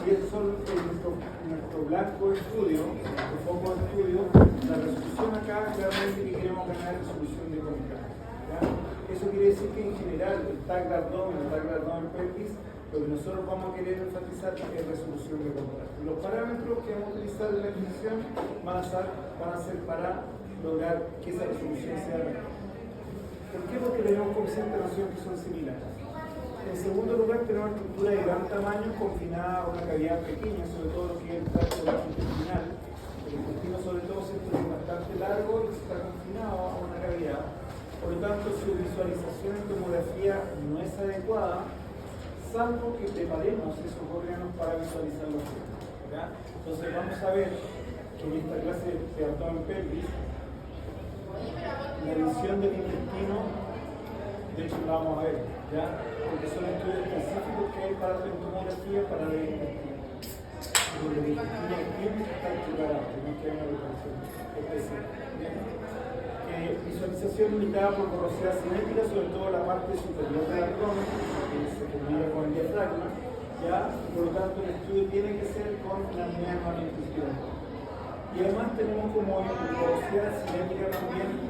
si es solo nuestro blanco de estudio, nuestro foco de estudio, la resolución acá claramente que queremos ganar es resolución de contraste. Eso quiere decir que en general el TAC de abdomen pelvis, lo que nosotros vamos a querer enfatizar es resolución de contraste. Los parámetros que vamos a utilizar en la definición van a ser para lograr que esa resolución sea mejor. ¿Por qué? Porque tenemos coeficientes de noción que son similares. En segundo lugar, tenemos una estructura de gran tamaño confinada a una cavidad pequeña, sobre todo lo que es el tracto intestinal. El intestino, sobre todo, siempre es bastante largo y está confinado a una cavidad. Por lo tanto, su visualización en tomografía no es adecuada, salvo que preparemos esos órganos para visualizar los órganos. Entonces, vamos a ver que en esta clase de abdomen pelvis, la visión del intestino, de hecho la vamos a ver, ¿ya? Porque son estudios específicos que hay para la tomografía para ver el intestino. Porque el intestino tiene que estar preparado, no que haya una preparación especial. Visualización limitada por porosidad cinética, sobre todo la parte superior del abdomen, que se termina con el diafragma, ¿ya? Por lo tanto el estudio tiene que ser con la unidad más intestinal. Y además tenemos como porosidad cinética también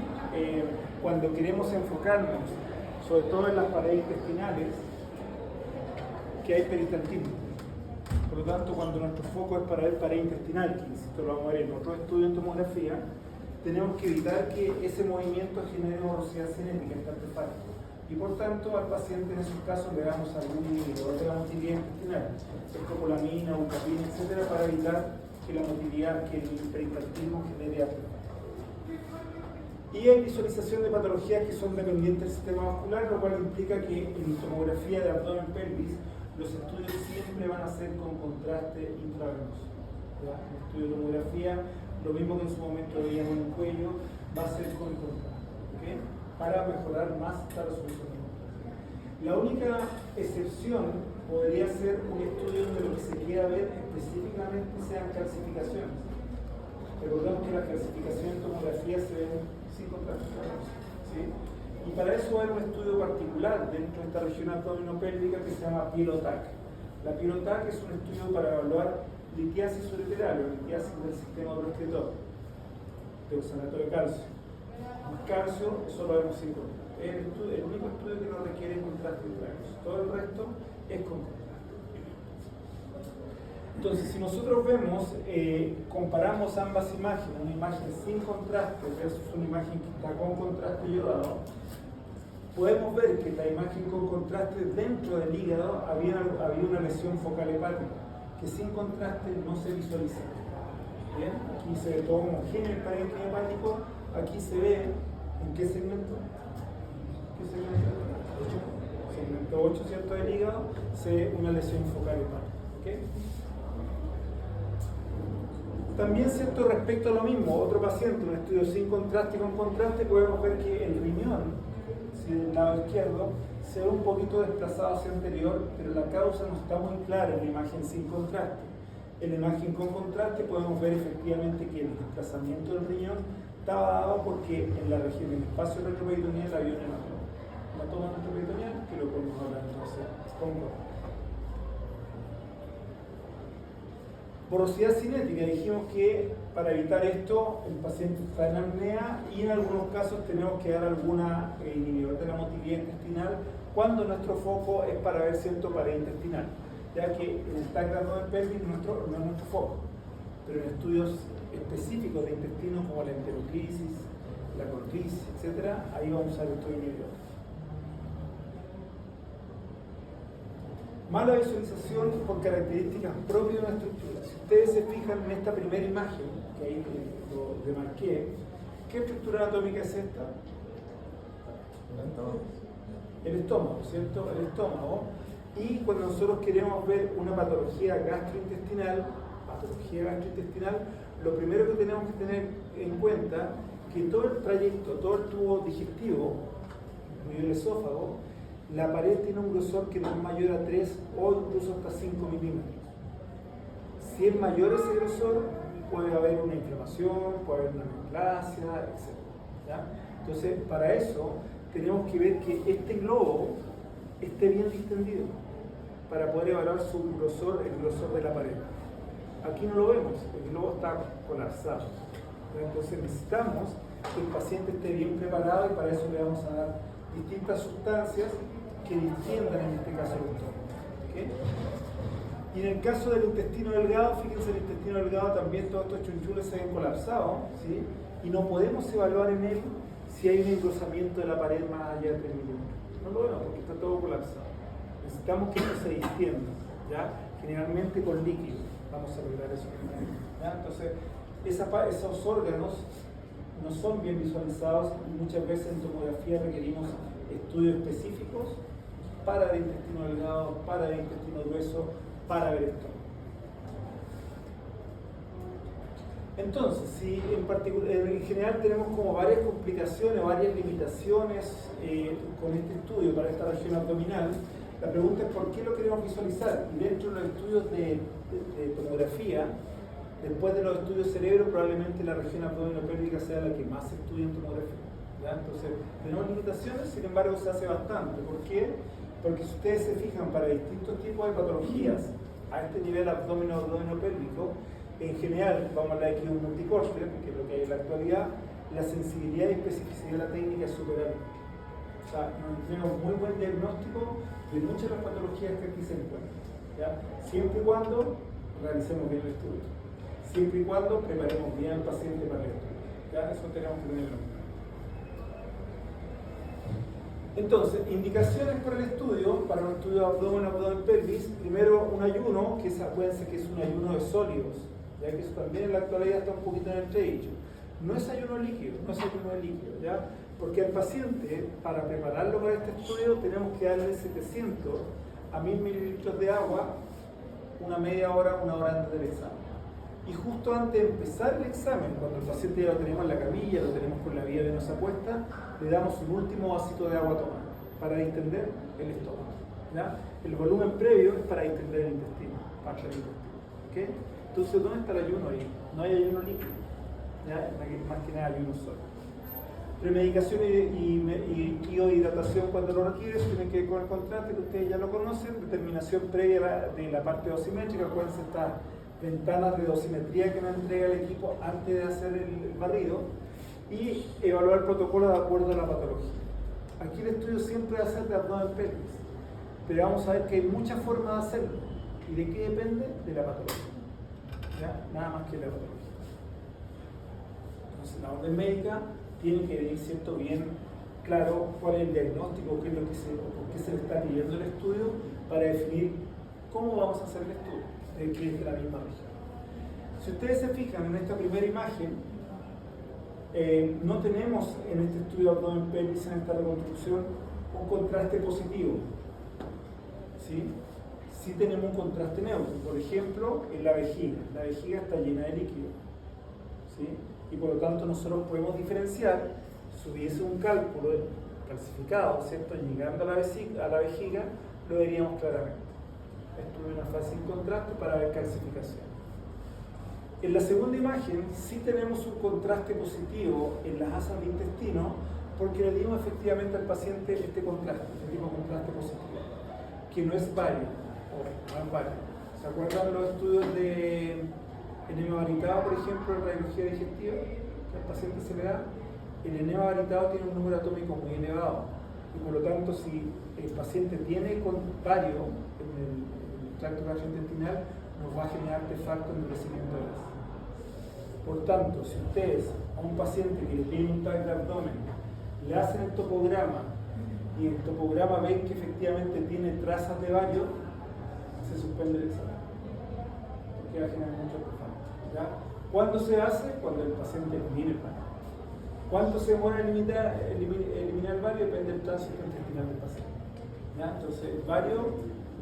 cuando queremos enfocarnos, sobre todo en las paredes intestinales, que hay peristaltismo. Por lo tanto, cuando nuestro foco es para el pared intestinal, que insisto lo vamos a ver en otro estudio en tomografía, tenemos que evitar que ese movimiento genere porosidad cinética en este artefacto. Y por tanto, al paciente en esos casos le damos algún inhibidor de la motilidad intestinal, escopolamina, bucapina, etc., para evitar que la motilidad, que el peristaltismo genere artefactos. Y hay visualización de patologías que son dependientes del sistema vascular, lo cual implica que en tomografía de abdomen pelvis los estudios siempre van a ser con contraste intravenoso. En estudio de tomografía, lo mismo que en su momento veíamos en el cuello, va a ser con contraste, ¿okay? Para mejorar más la resolución de contraste. La única excepción podría ser un estudio donde lo que se quiera ver específicamente sean calcificaciones. Recordemos que las calcificaciones en tomografía se ven sin contraste, ¿sí? Y para eso hay un estudio particular dentro de esta región abdominopélvica que se llama Pilotac. La Pilotac es un estudio para evaluar litiasis ureteral o litiasis del sistema proscritor, de oxalato de calcio. El calcio, eso lo vemos sin contraste. Es el único estudio que no requiere contraste intravenoso. Todo el resto es con contraste. Entonces, si nosotros vemos, comparamos ambas imágenes, una imagen sin contraste versus una imagen que está con contraste iodado, podemos ver que la imagen con contraste dentro del hígado había una lesión focal hepática, que sin contraste no se visualiza. ¿Bien? Aquí se ve todo homogéneo el parénquima hepático, aquí se ve, ¿en qué segmento? ¿Qué segmento? 8. Segmento 8, ¿cierto? Del hígado, se ve una lesión focal hepática. ¿Okay? También, cierto, respecto a lo mismo, otro paciente, un estudio sin contraste y con contraste, podemos ver que el riñón, si del lado izquierdo, se ve un poquito desplazado hacia anterior, pero la causa no está muy clara en la imagen sin contraste. En la imagen con contraste podemos ver efectivamente que el desplazamiento del riñón estaba dado porque en la región del espacio retroperitoneal había una toma retroperitoneal, que lo podemos hablar entonces con contraste. Porosidad cinética, dijimos que para evitar esto el paciente está en apnea y en algunos casos tenemos que dar alguna inhibidor de la motilidad intestinal cuando nuestro foco es para ver cierto pared intestinal, ya que en el TAC de abdomen pelvis no es nuestro foco, pero en estudios específicos de intestino como la enteroclisis, la colcrisis, etc., ahí vamos a usar estos inhibidores. Mala visualización por características propias de una estructura. Si ustedes se fijan en esta primera imagen, que ahí lo demarqué, ¿qué estructura anatómica es esta? El estómago, ¿cierto? El estómago. Y cuando nosotros queremos ver una patología gastrointestinal, lo primero que tenemos que tener en cuenta es que todo el trayecto, todo el tubo digestivo, incluido el esófago, la pared tiene un grosor que no es mayor a 3 o incluso hasta 5 milímetros. Si es mayor ese grosor, puede haber una inflamación, puede haber una neoplasia, etc. ¿Ya? Entonces, para eso, tenemos que ver que este globo esté bien distendido, para poder evaluar su grosor, el grosor de la pared. Aquí no lo vemos, el globo está colapsado. Entonces necesitamos que el paciente esté bien preparado y para eso le vamos a dar distintas sustancias que distiendan en este caso el estómago. ¿Okay? Y en el caso del intestino delgado, fíjense, el intestino delgado también todos estos chunchules se ven colapsados, ¿sí? Y no podemos evaluar en él si hay un engrosamiento de la pared más allá de 3 milímetros. No lo vemos porque está todo colapsado. Necesitamos que esto se distienda, ¿ya? Generalmente con líquido. Vamos a lograr eso. ¿Ya? Entonces, esos órganos no son bien visualizados y muchas veces en tomografía requerimos estudios específicos para el intestino delgado, para el intestino grueso, para ver esto. Entonces, si en general tenemos como varias complicaciones, varias limitaciones con este estudio para esta región abdominal, la pregunta es por qué lo queremos visualizar. Y dentro de los estudios de tomografía, después de los estudios cerebro, probablemente la región abdominopélvica sea la que más se estudia en tomografía. ¿Ya? Entonces, tenemos limitaciones, sin embargo se hace bastante. ¿Por qué? Porque si ustedes se fijan, para distintos tipos de patologías, a este nivel abdominopélvico, en general, vamos a hablar aquí de un multicorte, que es lo que hay en la actualidad, la sensibilidad y especificidad de la técnica es súper alta. O sea, tenemos muy buen diagnóstico de muchas de las patologías que aquí se encuentran. ¿Ya? Siempre y cuando realicemos bien el estudio. Siempre y cuando preparemos bien al paciente para el estudio. ¿Ya? Eso tenemos que tenerlo. Entonces, indicaciones para el estudio, para un estudio de abdomen pelvis. Primero, un ayuno, que acuérdense que es un ayuno de sólidos, ya que eso también en la actualidad está un poquito en el entredicho. No es ayuno líquido, no es ayuno de líquido, ¿ya? Porque al paciente, para prepararlo para este estudio, tenemos que darle 700 a 1000 mililitros de agua, una media hora, una hora antes del examen. Y justo antes de empezar el examen, cuando el paciente ya lo tenemos en la camilla, lo tenemos con la vía venosa puesta, le damos un último vasito de agua a tomar para distender el estómago. ¿Ya? El volumen previo es para distender el intestino, parte del intestino. ¿Okay? Entonces, ¿dónde está el ayuno ahí? No hay ayuno líquido, ¿ya? Más que nada ayuno solo. Premedicación y hidratación cuando lo requiere, tiene que ver con el contraste que ustedes ya lo conocen, determinación previa de la parte dosimétrica, acuérdense estas ventanas de dosimetría que nos entrega el equipo antes de hacer el barrido, y evaluar el protocolo de acuerdo a la patología. Aquí el estudio siempre va a ser de abdomen pelvis, pero vamos a ver que hay muchas formas de hacerlo. ¿Y de qué depende? De la patología. ¿Ya? Nada más que la patología. Entonces la orden médica tiene que venir, ¿cierto?, bien claro cuál es el diagnóstico, qué es lo que por qué se le está pidiendo el estudio, para definir cómo vamos a hacer el estudio, que es de la misma región. Si ustedes se fijan en esta primera imagen, no tenemos en este estudio de abdomen pelvis, en esta reconstrucción, un contraste positivo. ¿Sí? Sí tenemos un contraste neutro. Por ejemplo, en la vejiga. La vejiga está llena de líquido. ¿Sí? Y por lo tanto nosotros podemos diferenciar, si hubiese un cálculo calcificado, ¿cierto?, llegando a la vejiga, lo veríamos claramente. Esto es una fase sin contraste para ver calcificación. En la segunda imagen sí tenemos un contraste positivo en las asas de intestino, porque le dimos efectivamente al paciente este contraste, este tipo de contraste positivo, que no es vario, no es vario. ¿Se acuerdan los estudios de enema varitado, por ejemplo, en radiología digestiva, que al paciente se le da? El enema varitado tiene un número atómico muy elevado, y por lo tanto, si el paciente tiene vario en el tracto gastrointestinal, nos va a generar artefactos en el crecimiento de las. Por tanto, si ustedes a un paciente que le tiene un TAC de abdomen le hacen el topograma y en el topograma ven que efectivamente tiene trazas de vario, se suspende el examen, porque va a generar mucho artefacto. ¿Cuándo se hace? Cuando el paciente elimina el vario. ¿Cuánto se demora en eliminar el vario? Depende del tránsito intestinal del paciente. ¿Ya? Entonces, el vario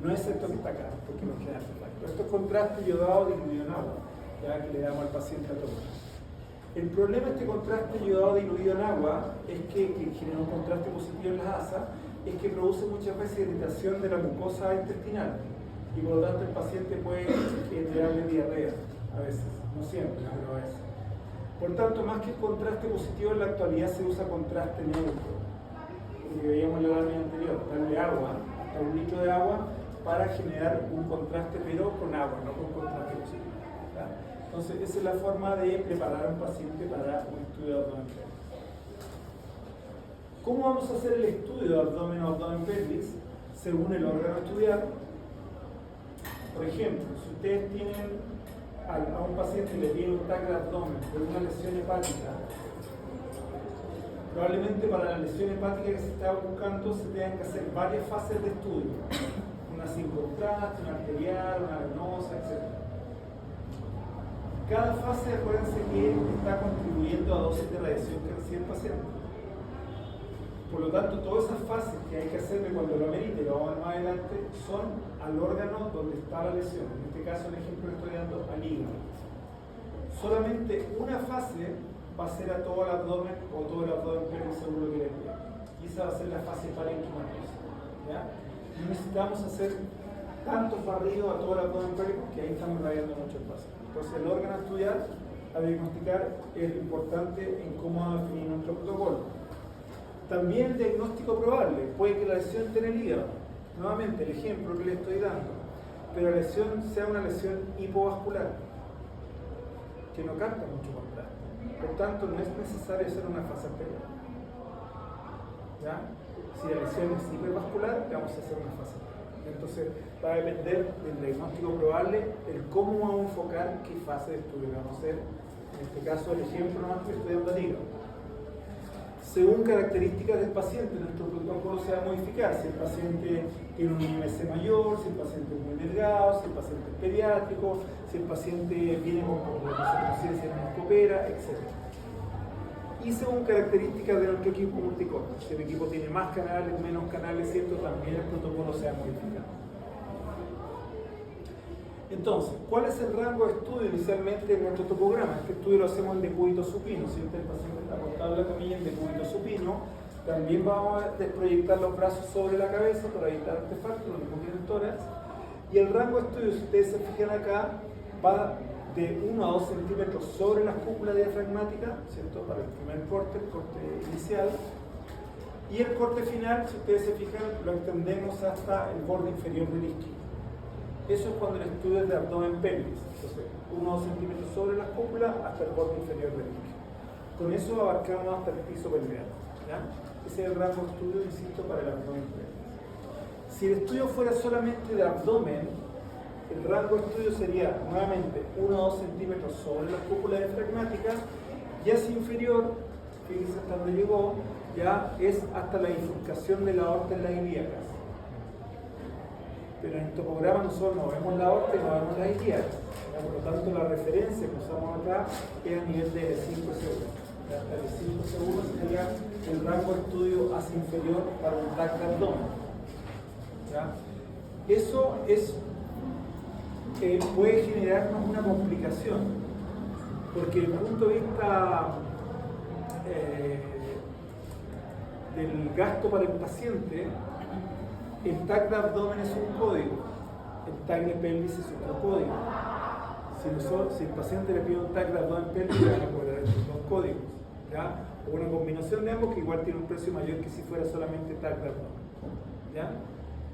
no es esto que está acá, porque nos queda artefacto. Esto es contraste yodado diluido en agua, ya que le damos al paciente a tomar. El problema de este contraste yodado diluido en agua es que genera un contraste positivo en las asas, es que produce muchas veces irritación de la mucosa intestinal, y por lo tanto el paciente puede generarle diarrea a veces, no siempre, pero a veces. Por tanto, más que el contraste positivo en la actualidad se usa contraste neutro, que veíamos en la lámina anterior, darle agua, hasta 1 litro de agua, para generar un contraste, pero con agua, no con contraste oxígeno. Entonces, esa es la forma de preparar a un paciente para un estudio de abdomen pelvis. ¿Cómo vamos a hacer el estudio de abdomen o abdomen pelvis? Según el órgano a estudiar. Por ejemplo, si ustedes tienen a un paciente y le piden un TAC de abdomen por una lesión hepática, probablemente para la lesión hepática que se está buscando se tengan que hacer varias fases de estudio. Una sin contraste, una arterial, una venosa, etc. Cada fase, acuérdense que está contribuyendo a dosis de radiación que recibe el paciente. Por lo tanto, todas esas fases que hay que hacerle cuando lo amerite, lo vamos a ver más adelante, son al órgano donde está la lesión. En este caso, el ejemplo que estoy dando, al hígado. Solamente una fase va a ser a todo el abdomen o todo el abdomen pelvis según lo que le pida. Y esa va a ser la fase parenquimatosa. No necesitamos hacer tantos barridos a todo el abdomen pelvis porque ahí estamos rayando mucho el paciente. Entonces, el órgano a estudiar, a diagnosticar, es lo importante en cómo definir nuestro protocolo. También el diagnóstico probable, puede que la lesión esté en el hígado. Nuevamente, el ejemplo que le estoy dando, pero la lesión sea una lesión hipovascular, que no capta mucho contraste. Por tanto, no es necesario hacer una fase anterior. ¿Ya? Si la lesión es hipervascular, vamos a hacer una fase anterior. Entonces, va a depender del diagnóstico probable, el cómo vamos a enfocar qué fase de estudio vamos a hacer. En este caso, el ejemplo más que estoy dando al hígado. Según características del paciente, nuestro protocolo se va a modificar. Si el paciente tiene un IMC mayor, si el paciente es muy delgado, si el paciente es pediátrico, si el paciente viene con conciencia copera, etc. Y según características de nuestro equipo multicorte. Si el equipo tiene más canales, menos canales, ¿cierto? También el protocolo se va a modificar. Entonces, ¿cuál es el rango de estudio inicialmente en nuestro topograma? Este estudio lo hacemos en decúbito supino. Si el paciente está acostado en la camilla en decúbito supino, también vamos a desproyectar los brazos sobre la cabeza para evitar artefactos, lo mismo que en el tórax. Y el rango de estudio, si ustedes se fijan acá, va de 1 a 2 centímetros sobre la cúpula diafragmática, ¿cierto? Para el primer corte, el corte inicial. Y el corte final, si ustedes se fijan, lo extendemos hasta el borde inferior del isquio. Eso es cuando el estudio es de abdomen pelvis. Entonces, 1 o 2 centímetros sobre la cúpula hasta el borde inferior del isquio. Con eso abarcamos hasta el piso pelviano. Ese es el rango de estudio, insisto, para el abdomen pelvis. Si el estudio fuera solamente de abdomen, el rango de estudio sería nuevamente 1 o 2 centímetros sobre la cúpula diafragmática y hacia inferior, fíjense hasta donde llegó, ya es hasta la bifurcación de la aorta en las ilíacas. Pero en el topograma nosotros no vemos la aorta y no vemos las ilíacas. Por lo tanto, la referencia que usamos acá es a nivel de L5 seguro. Hasta L5 seguro sería el rango de estudio hacia inferior para un TAC de abdomen. ¿Ya? Eso es, puede generarnos una complicación, porque desde el punto de vista del gasto para el paciente, el TAC de abdomen es un código, el TAC de pelvis es otro código. Si el paciente le pide un TAC de abdomen pelvis, le van a cobrar estos dos códigos, ¿ya? O una combinación de ambos que igual tiene un precio mayor que si fuera solamente TAC de abdomen, ¿ya?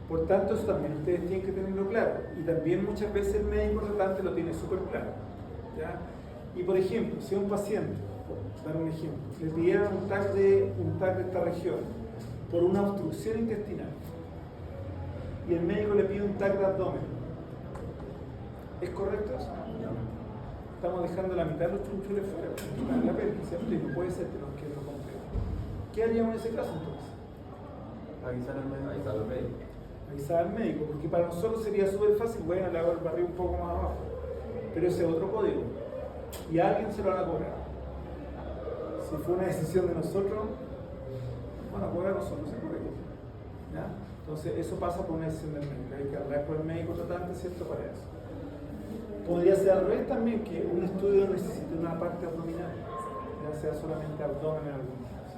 Por tanto, eso también ustedes tienen que tenerlo claro. Y también muchas veces el médico tratante lo tiene súper claro, ¿ya? Y por ejemplo, si a un paciente, por dar un ejemplo, le pidieran un TAC de esta región por una obstrucción intestinal, y el médico le pide un TAC de abdomen, ¿es correcto eso? No. Estamos dejando la mitad de los chunchules fuera, la pelvis, ¿cierto? Y no puede ser que nos quede lo completo. ¿Qué haríamos en ese caso entonces? Avisar al médico. Avisar al médico, porque para nosotros sería súper fácil, bueno, le hago el barrio un poco más abajo, pero ese es otro código, y a alguien se lo van a cobrar. Si fue una decisión de nosotros, bueno, cobrar nosotros, se correcto. ¿Ya? Entonces, eso pasa por una decisión del médico. Hay que hablar con el médico tratante, ¿cierto? Para eso. Podría ser al revés también, que un estudio necesite una parte abdominal, ya sea solamente abdomen en algún caso.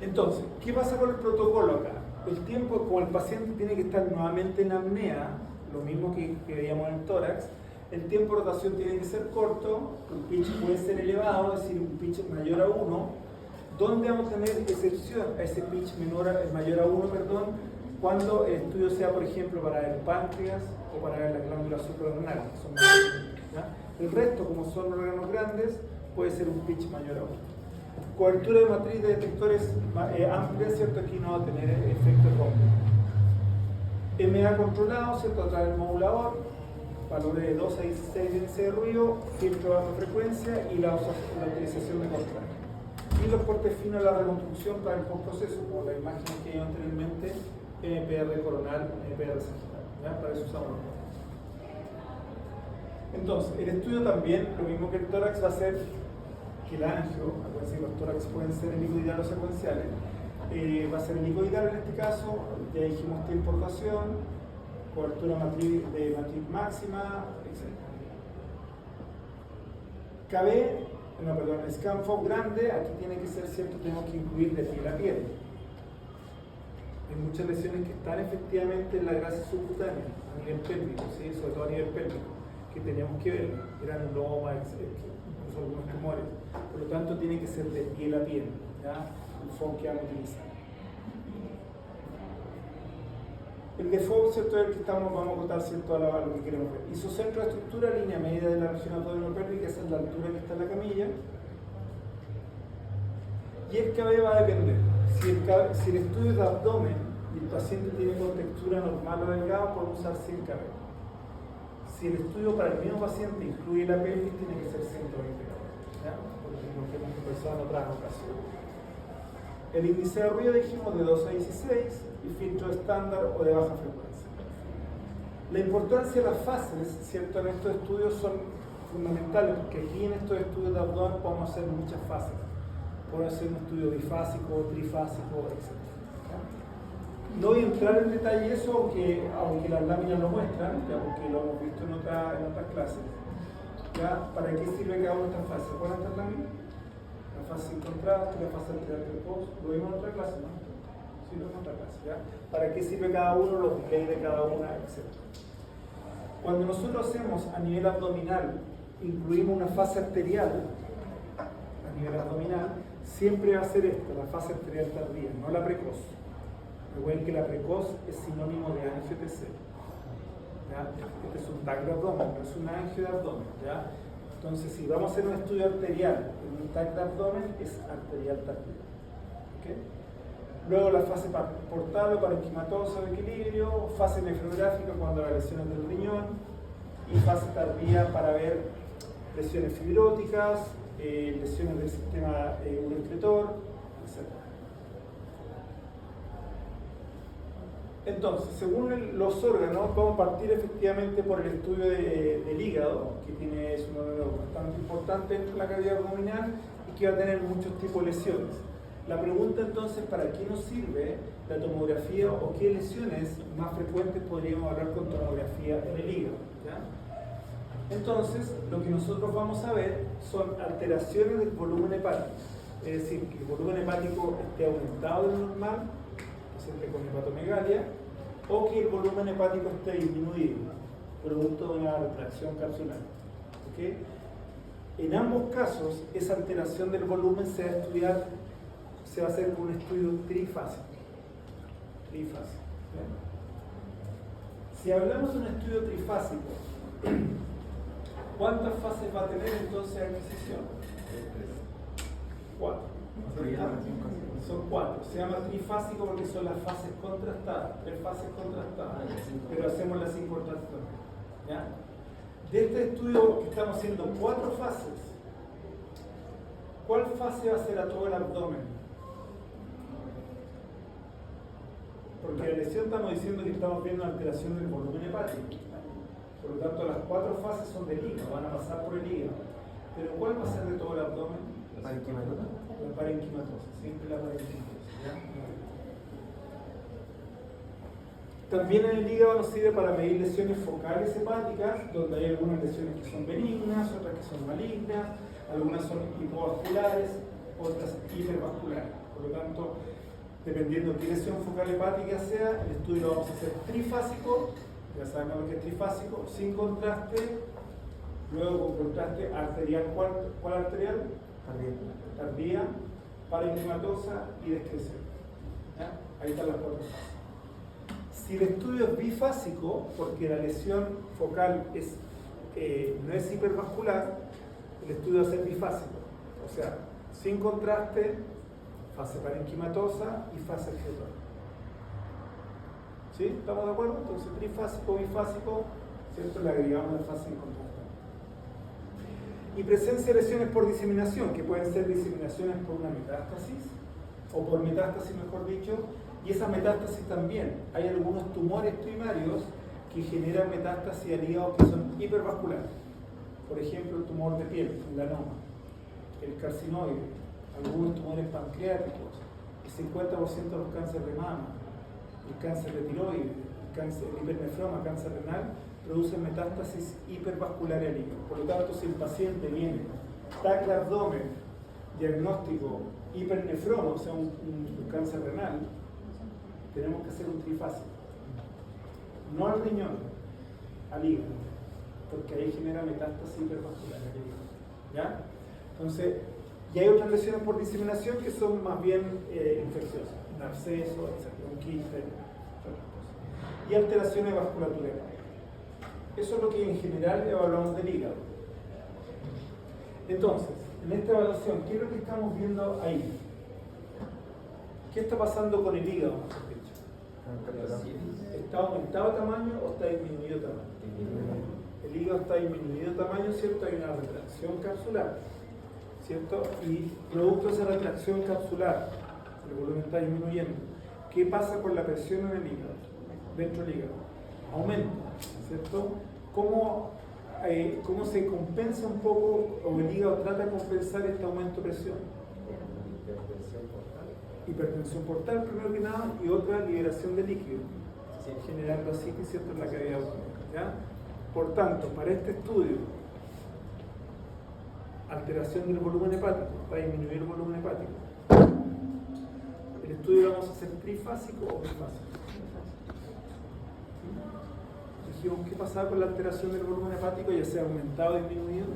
Entonces, ¿qué pasa con el protocolo acá? El tiempo, como el paciente tiene que estar nuevamente en apnea, lo mismo que veíamos en el tórax, el tiempo de rotación tiene que ser corto, el pitch puede ser elevado, es decir, un pitch mayor a 1. ¿Dónde vamos a tener excepción a ese pitch mayor a 1, cuando el estudio sea, por ejemplo, para el páncreas o para las glándulas suprarrenales, que son más pequeñas, ¿ya? El resto, como son órganos grandes, puede ser un pitch mayor a 1. Cobertura de matriz de detectores amplia, ¿cierto? Aquí no va a tener efecto de MA controlado, ¿cierto? A través del modulador, valores de 2 a 16 de índice de ruido, filtro de baja frecuencia y la utilización de contraste. Y los cortes finos de la reconstrucción para el postproceso, como la imagen que vimos anteriormente, MPR coronal, MPR sagital, ¿ya? Para eso usamos los cortes. Entonces, el estudio también, lo mismo que el tórax, va a ser que el angio, acuérdense que los tórax pueden ser helicoidal o secuenciales, va a ser helicoidal en este caso, ya dijimos esta importación, cobertura de matriz máxima, etc. ScanFoc grande, aquí tiene que ser cierto, tenemos que incluir de piel a piel. Hay muchas lesiones que están efectivamente en la grasa subcutánea, a nivel pélvico, ¿sí? Sobre todo a nivel pélvico, que teníamos que ver, granuloma, incluso algunos tumores. Por lo tanto, tiene que ser de piel a piel, ¿ya? El FOC que vamos a utilizar. El default, ¿cierto? Es el que vamos a acotar, ¿cierto? A lo que queremos ver. Isocentro de estructura, línea media de la región abdominopélvica, esa es la altura que está en la camilla. Y el KB va a depender. Si el estudio es de abdomen y el paciente tiene contextura normal o delgada, podemos usar 100 KB. Si el estudio para el mismo paciente incluye la pelvis, tiene que ser 120 KB, ¿ya? Porque lo que hemos conversado en otras ocasiones. El índice de ruido dijimos de 2 a 16 y filtro estándar o de baja frecuencia. La importancia de las fases, ¿cierto? En estos estudios son fundamentales, porque aquí en estos estudios de abdomen podemos hacer muchas fases. Podemos hacer un estudio bifásico, trifásico, etc. ¿Ya? No voy a entrar en detalle eso, aunque las láminas lo muestran, ya, porque lo hemos visto en otras clases. ¿Ya? ¿Para qué sirve cada una de estas fases? ¿Cuáles estas láminas? La fase sin contraste, la fase anterior del post, lo vimos en otra clase, ¿no? Sí, lo vimos en otra clase, ¿ya? ¿Para qué sirve cada uno, los delays de cada una, etc.? Cuando nosotros hacemos a nivel abdominal, incluimos una fase arterial, a nivel abdominal, siempre va a ser esta, la fase arterial tardía, no la precoz. Recuerden que la precoz es sinónimo de angio-TC. Este es un TAC de abdomen, no es un angio de abdomen, ¿ya? Entonces, si vamos a hacer un estudio arterial en un TAC de abdomen, es arterial tardía. ¿Okay? Luego la fase portal o parenquimatosa de equilibrio, fase nefrográfica cuando la lesión es del riñón, y fase tardía para ver lesiones fibróticas, lesiones del sistema uroexcretor, etc. Entonces, según los órganos, vamos a partir efectivamente por el estudio del hígado, que es un órgano bastante importante en la cavidad abdominal y que va a tener muchos tipos de lesiones. La pregunta entonces, ¿para qué nos sirve la tomografía o qué lesiones más frecuentes podríamos hablar con tomografía en el hígado? ¿Ya? Entonces, lo que nosotros vamos a ver son alteraciones del volumen hepático, es decir, que el volumen hepático esté aumentado de lo normal, siempre con hepatomegalia, o que el volumen hepático esté disminuido, producto de una retracción capsular. ¿Okay? En ambos casos, esa alteración del volumen se va a hacer con un estudio trifásico. Si hablamos de un estudio trifásico, ¿cuántas fases va a tener entonces adquisición? 4. Son 4. Se llama trifásico porque son las fases contrastadas, 3 fases contrastadas, pero hacemos las sin contrastadas. ¿Ya? De este estudio que estamos haciendo 4 fases, ¿cuál fase va a ser a todo el abdomen? Porque la lesión estamos diciendo que estamos viendo una alteración del volumen hepático. Por lo tanto, las 4 fases son del hígado, van a pasar por el hígado. Pero ¿cuál va a ser de todo el abdomen? La parenquimatosa, siempre la parenquimatosa. También en el hígado nos sirve para medir lesiones focales hepáticas, donde hay algunas lesiones que son benignas, otras que son malignas, algunas son hipovasculares, otras hipervasculares. Por lo tanto, dependiendo de qué lesión focal hepática sea, el estudio lo vamos a hacer trifásico, ya sabemos lo que es trifásico, sin contraste, luego con contraste arterial. ¿Cuál arterial? Tardía, parenquimatosa y descreción. ¿Ya? Ahí están las 4 fases. Si el estudio es bifásico, porque la lesión focal no es hipervascular, el estudio va a ser bifásico. O sea, sin contraste, fase parenquimatosa y fase exutora. ¿Sí? ¿Estamos de acuerdo? Entonces, trifásico, bifásico, ¿cierto? Le agregamos la fase incontrastada. Y presencia de lesiones por diseminación, que pueden ser diseminaciones por una metástasis, o por metástasis, mejor dicho, y esa metástasis también. Hay algunos tumores primarios que generan metástasis al hígado que son hipervasculares. Por ejemplo, el tumor de piel, el melanoma, el carcinoide, algunos tumores pancreáticos, el 50% de los cánceres de mama, el cáncer de tiroides, el hipernefroma, cáncer renal, producen metástasis hipervasculares al hígado. Por lo tanto, si el paciente viene TAC de abdomen, diagnóstico hipernefroma, o sea, un cáncer renal, tenemos que hacer un trifásico. No al riñón, al hígado, porque ahí genera metástasis hipervascular. ¿Ya? Entonces, y hay otras lesiones por diseminación que son más bien infecciosas, un absceso, un quiste, otras cosas. Y alteraciones vasculaturales. Eso es lo que en general evaluamos del hígado. Entonces, en esta evaluación, ¿qué es lo que estamos viendo ahí? ¿Qué está pasando con el hígado, mejor dicho? ¿Está aumentado de tamaño o está disminuido de tamaño? El hígado está disminuido de tamaño, ¿cierto? Hay una retracción capsular, ¿cierto? Y producto de esa retracción capsular, el volumen está disminuyendo. ¿Qué pasa con la presión en el hígado? Dentro del hígado. Aumenta, ¿cierto? ¿Cómo se compensa un poco, o el hígado trata de compensar este aumento de presión? Hipertensión portal, primero que nada, y otra, liberación de líquido, generando así, ¿cierto?, en la cavidad autónoma, ¿ya? Por tanto, para este estudio, alteración del volumen hepático, para disminuir el volumen hepático, el estudio lo vamos a hacer trifásico o bifásico. Dijimos, ¿qué pasaba con la alteración del volumen hepático, ya sea aumentado o disminuido?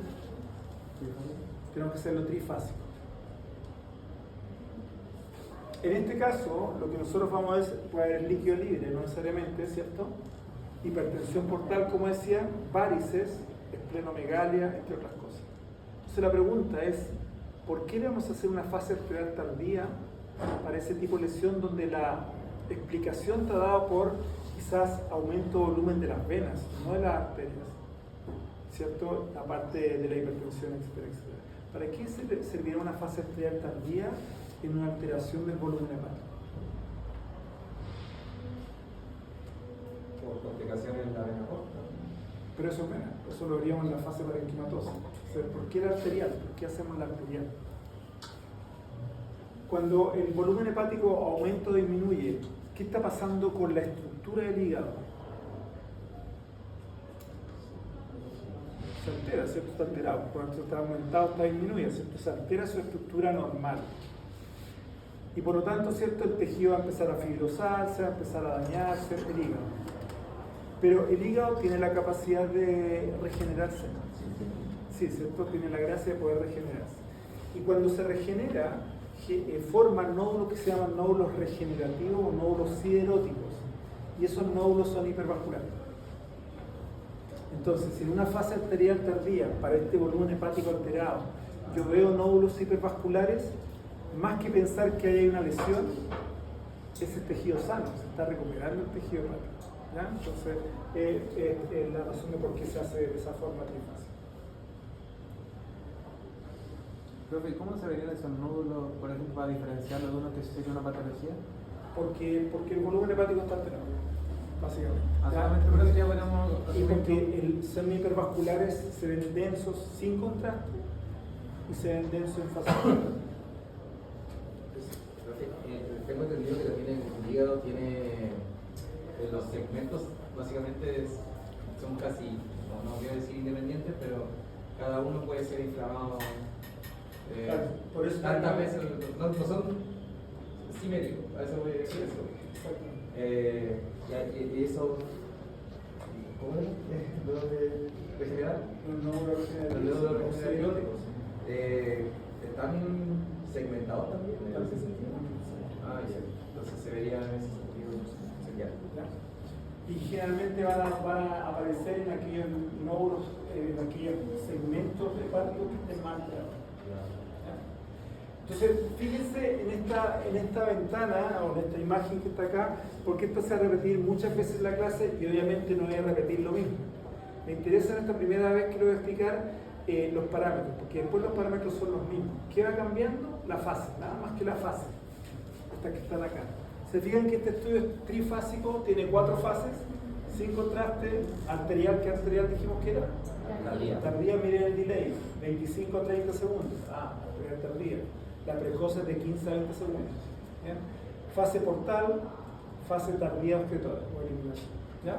Tenemos que hacerlo trifásico. En este caso, lo que nosotros vamos a ver puede haber líquido libre, no necesariamente, ¿cierto? Hipertensión portal, como decía, varices, esplenomegalia, entre otras cosas. Entonces la pregunta es, ¿por qué le vamos a hacer una fase arterial tardía para ese tipo de lesión donde la explicación está dada por quizás aumento de volumen de las venas, no de las arterias, ¿cierto? Aparte de la hipertensión, etcétera. ¿Para qué servirá una fase arterial tardía en una alteración del volumen hepático? Por complicaciones en la vena porta. Pero eso es vena, eso lo veríamos en la fase parenquimatosa. O sea, ¿por qué la arterial? ¿Por qué hacemos la arterial? Cuando el volumen hepático aumenta o disminuye, ¿qué está pasando con la estructura del hígado? Se altera, ¿cierto? Está alterado. Cuando está aumentado, está disminuido, ¿cierto? Se altera su estructura normal. Y por lo tanto, ¿cierto? El tejido va a empezar a fibrosarse, va a empezar a dañarse, el hígado. Pero el hígado tiene la capacidad de regenerarse. Sí, ¿cierto? Tiene la gracia de poder regenerarse. Y cuando se regenera, forman nódulos que se llaman nódulos regenerativos o nódulos sideróticos. Y esos nódulos son hipervasculares. Entonces, si en una fase arterial tardía, para este volumen hepático alterado, yo veo nódulos hipervasculares, más que pensar que hay una lesión, es el tejido sano, se está recuperando el tejido hepático. ¿Ya? Entonces, es la razón de por qué se hace de esa forma trifásica. Profe, ¿cómo se verían esos nódulos, por ejemplo, para diferenciarlo de uno que sería una patología? Porque el volumen hepático está alterado, básicamente. Solamente por eso ya podemos... Y porque son hipervasculares, se ven densos sin contraste y se ven densos en fase arterial. Tengo entendido que también el hígado tiene los segmentos, básicamente son casi, no quiero decir independientes, pero cada uno puede ser inflamado Claro, por eso tantas veces, no son simétricos, a eso voy a decir eso. Y eso, ¿cómo es? ¿Lo de regenerar? Los nódulos regenerativos están segmentados también en ese sentido. Ah, ya. Entonces se vería en ese sentido señal. y generalmente van a aparecer en aquellos nódulos, en aquellos segmentos hepáticos que estén más alterados. Entonces, fíjense en esta ventana o en esta imagen que está acá, porque esto se va a repetir muchas veces en la clase y obviamente no voy a repetir lo mismo. Me interesa en esta primera vez que lo voy a explicar los parámetros, porque después los parámetros son los mismos. ¿Qué va cambiando? La fase, nada más que la fase, hasta que están acá. Se fijan que este estudio es trifásico, tiene 4 fases, sin contraste, arterial, ¿qué arterial dijimos que era? Tardía, miren el delay, 25 a 30 segundos. Arterial tardía. La precoz es de 15 a 20 segundos. ¿Bien? Fase portal, fase tardía obstructora o eliminación. ¿Ya?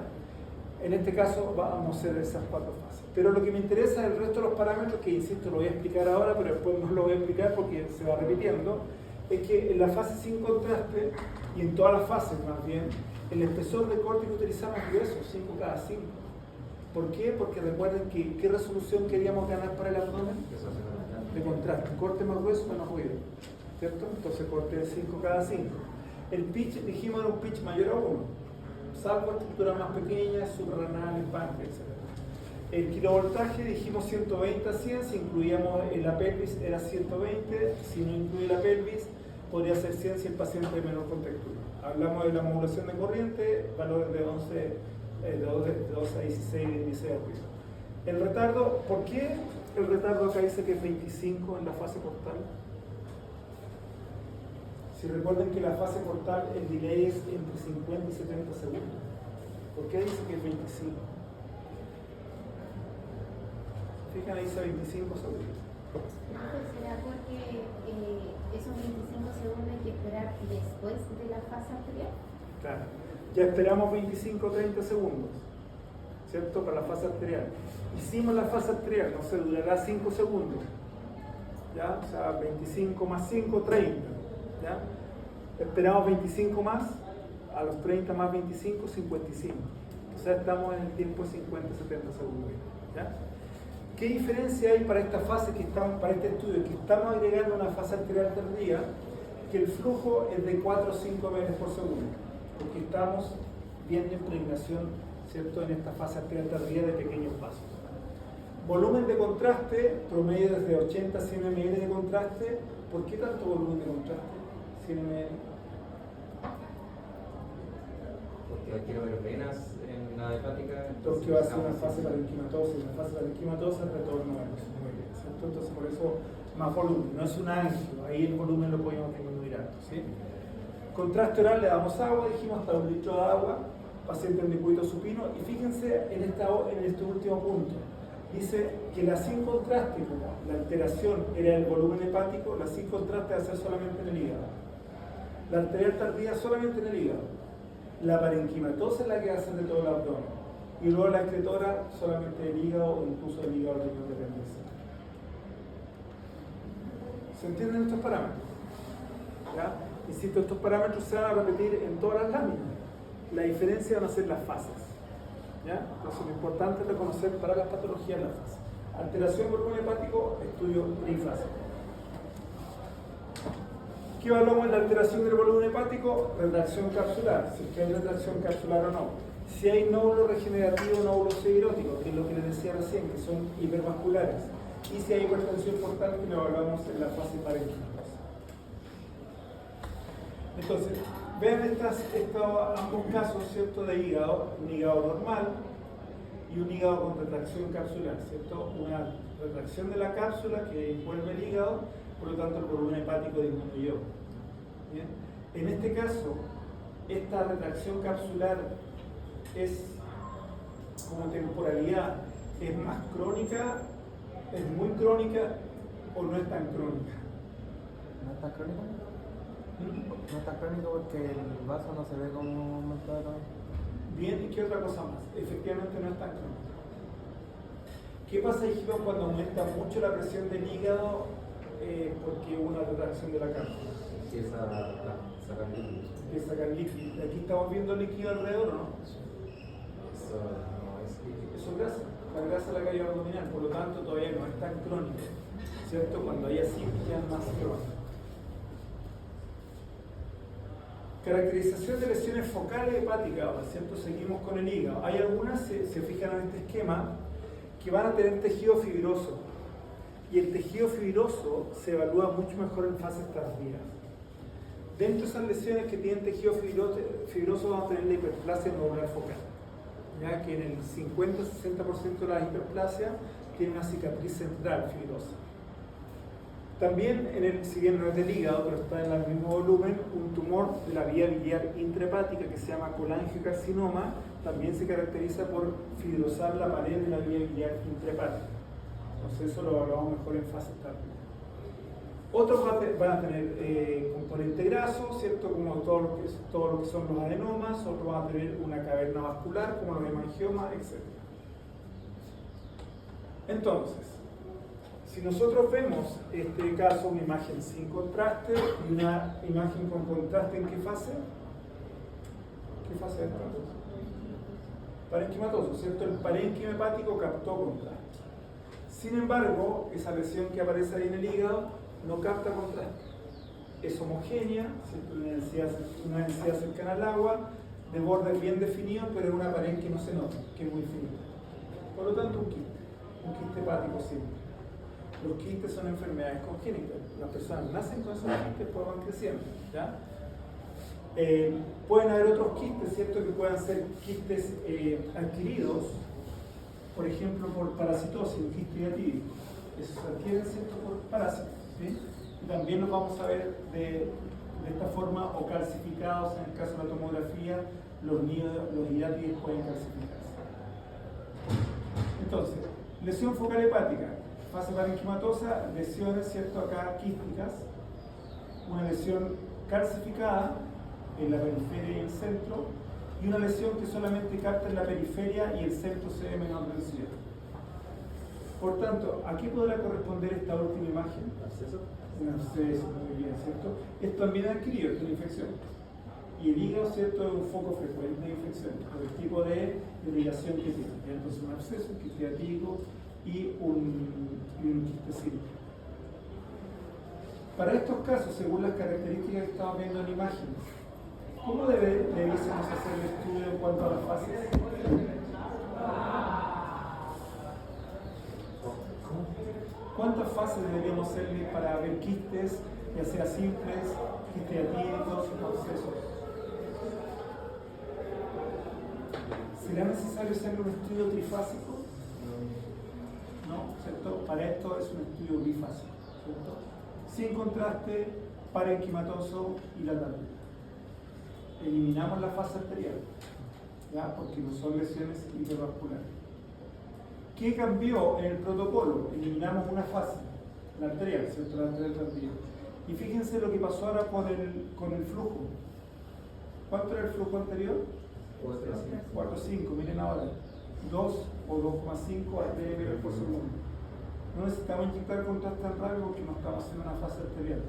En este caso vamos a hacer esas 4 fases. Pero lo que me interesa es el resto de los parámetros, que insisto, lo voy a explicar ahora, pero después no lo voy a explicar porque se va repitiendo, es que en la fase sin contraste, y en todas las fases más bien, el espesor de corte que utilizamos es grueso, 5 cada 5. ¿Por qué? Porque recuerden que ¿qué resolución queríamos ganar para el abdomen? De contraste, corte más grueso, menos ruido, ¿cierto? Entonces corte de 5 cada 5. El pitch, dijimos, era un pitch mayor a 1, salvo estructuras más pequeñas, subrenales, páncreas, etc. El kilovoltaje dijimos 120 a 100, si incluíamos la pelvis era 120, si no incluye la pelvis podría ser 100 si el paciente es de menor contextura. Hablamos de la modulación de corriente, valores de 12 a 16 de índice de ruido. El retardo, ¿por qué el retardo acá dice que es 25 en la fase portal? Si recuerden que la fase portal, el delay es entre 50 y 70 segundos. ¿Por qué dice que es 25? Fíjense, ahí dice 25 segundos. ¿Será porque esos 25 segundos hay que esperar después de la fase anterior? Claro, ya esperamos 25 o 30 segundos, ¿cierto? Para la fase arterial. Hicimos la fase arterial, no sé, durará 5 segundos, ¿ya? O sea, 25 más 5, 30, ¿ya? Esperamos 25 más, a los 30 más 25, 55. O sea, estamos en el tiempo de 50-70 segundos, ¿ya? ¿Qué diferencia hay para esta fase que estamos, para este estudio? Que estamos agregando una fase arterial tardía, que el flujo es de 4 o 5 ml por segundo, porque estamos viendo impregnación, ¿cierto?, en esta fase arterial tardía de pequeños pasos. Volumen de contraste, promedio desde 80 a 100 ml de contraste. ¿Por qué tanto volumen de contraste? 100 ml. Porque quiero ver venas en la hepática. Porque va a ser una fase parenquimatosa, y una fase parenquimatosa retorno a los muelles, ¿cierto? Entonces por eso más volumen, no es un ángel, ahí el volumen lo podemos disminuir alto, ¿sí? Contraste oral, le damos agua, dijimos hasta 1 litro de agua, paciente en decúbito supino, y fíjense en este último punto, dice que la sin contraste, como la alteración era el volumen hepático, la sin contraste va a ser solamente en el hígado, la arterial tardía solamente en el hígado, la parenquimatosa es la que va a ser de todo el abdomen, y luego la excretora solamente del hígado o incluso del hígado de riñón dependencia. ¿Se entienden estos parámetros? ¿Ya? Insisto, estos parámetros se van a repetir en todas las láminas. La diferencia van a ser las fases. ¿Ya? Entonces lo importante es reconocer para las patologías las fases. Alteración del volumen hepático, estudio trifásico. ¿Qué evaluamos en la alteración del volumen hepático? Retracción capsular, si es que hay retracción capsular o no. Si hay nódulo regenerativo o nódulo sevirótico, que es lo que les decía recién, que son hipervasculares. Y si hay hipertensión portal, que lo evaluamos en la fase parenquimatosa. Entonces, vean estos ambos casos, ¿cierto?, de hígado, un hígado normal y un hígado con retracción capsular, ¿cierto? Una retracción de la cápsula que envuelve el hígado, por lo tanto el volumen hepático disminuyó. ¿Bien? En este caso, esta retracción capsular es como temporalidad, es más crónica, es muy crónica o no es tan crónica. ¿No es tan crónico? No es tan crónico porque el vaso no se ve como un montón de cosas. Bien, ¿y qué otra cosa más? Efectivamente no es tan crónico. ¿Qué pasa, dijimos, cuando aumenta mucho la presión del hígado porque hubo una retracción de la cápsula? Empieza a sacar líquido. Empieza a sacar líquido. Aquí estamos viendo líquido alrededor, ¿o no? Eso no es líquido. Eso es grasa. La grasa de la cavidad abdominal, por lo tanto todavía no es tan crónico, ¿cierto? Cuando hay así ya es más crónico. Caracterización de lesiones focales hepáticas, ahora, ¿cierto? Seguimos con el hígado. Hay algunas, se fijan en este esquema, que van a tener tejido fibroso. Y el tejido fibroso se evalúa mucho mejor en fases tardías. Dentro de esas lesiones que tienen tejido fibroso vamos a tener la hiperplasia nodular focal, ya que en el 50-60% de las hiperplasias tiene una cicatriz central fibrosa. También, si bien no es del hígado, pero está en el mismo volumen, un tumor de la vía biliar intrahepática que se llama colangiocarcinoma también se caracteriza por fibrosar la pared de la vía biliar intrahepática. Entonces eso lo evaluamos mejor en fase tardía. Otros van a tener componente graso, ¿cierto? Como todo lo que son los adenomas, otros van a tener una caverna vascular, como los hemangiomas, etc. Entonces, si nosotros vemos este caso, una imagen sin contraste y una imagen con contraste, ¿en qué fase? ¿Qué fase es esta? Parenquimatoso, ¿cierto? El parénquima hepático captó contraste. Sin embargo, esa lesión que aparece ahí en el hígado no capta contraste. Es homogénea, ¿cierto? Una densidad cercana al agua, de bordes bien definidos, pero es una pared que no se nota, que es muy finita. Por lo tanto, un quiste hepático simple. Los quistes son enfermedades congénitas. Las personas nacen con esos quistes, pues van creciendo, ¿ya? Pueden haber otros quistes, ¿cierto? Que puedan ser quistes adquiridos, por ejemplo, por parasitosis, un quiste diatídico. Esos se adquieren, ¿cierto? Por parásitos, ¿sí? Y también los vamos a ver de esta forma, o calcificados, en el caso de la tomografía, los hidátides pueden calcificarse. Entonces, lesión focal hepática. Fase parenquimatosa, lesiones, ¿cierto? Acá quísticas, una lesión calcificada en la periferia y el centro, y una lesión que solamente capta en la periferia y el centro se ve menor densidad. Por tanto, ¿a qué podrá corresponder esta última imagen? ¿Absceso? Un absceso, muy bien, ¿cierto? Esto también ha adquirido, esta infección. Y el hígado, ¿cierto? Es un foco frecuente de infección, por el tipo de irrigación que tiene. Entonces, un absceso, un quiste diatídico y un quiste simple. Para estos casos, según las características que estamos viendo en imágenes, ¿cómo debiésemos hacer el estudio en cuanto a las fases? ¿Cuántas fases deberíamos hacerle para ver quistes, ya sea simples, quistes diatídicos o abscesos? ¿Será necesario hacer un estudio trifásico? No, ¿cierto? Para esto es un estudio bifásico, ¿cierto? Sin contraste, parenquimatoso y la tardía. Eliminamos la fase arterial, ¿ya? Porque no son lesiones hipervasculares. ¿Qué cambió en el protocolo? Eliminamos una fase, la arterial, ¿cierto? La arterial tardía. Y fíjense lo que pasó ahora con el flujo. ¿Cuánto era el flujo anterior? 4,5, miren ahora. 2 o 2,5 ml por segundo. No necesitamos inyectar contraste tan rápido porque no estamos haciendo una fase arterial.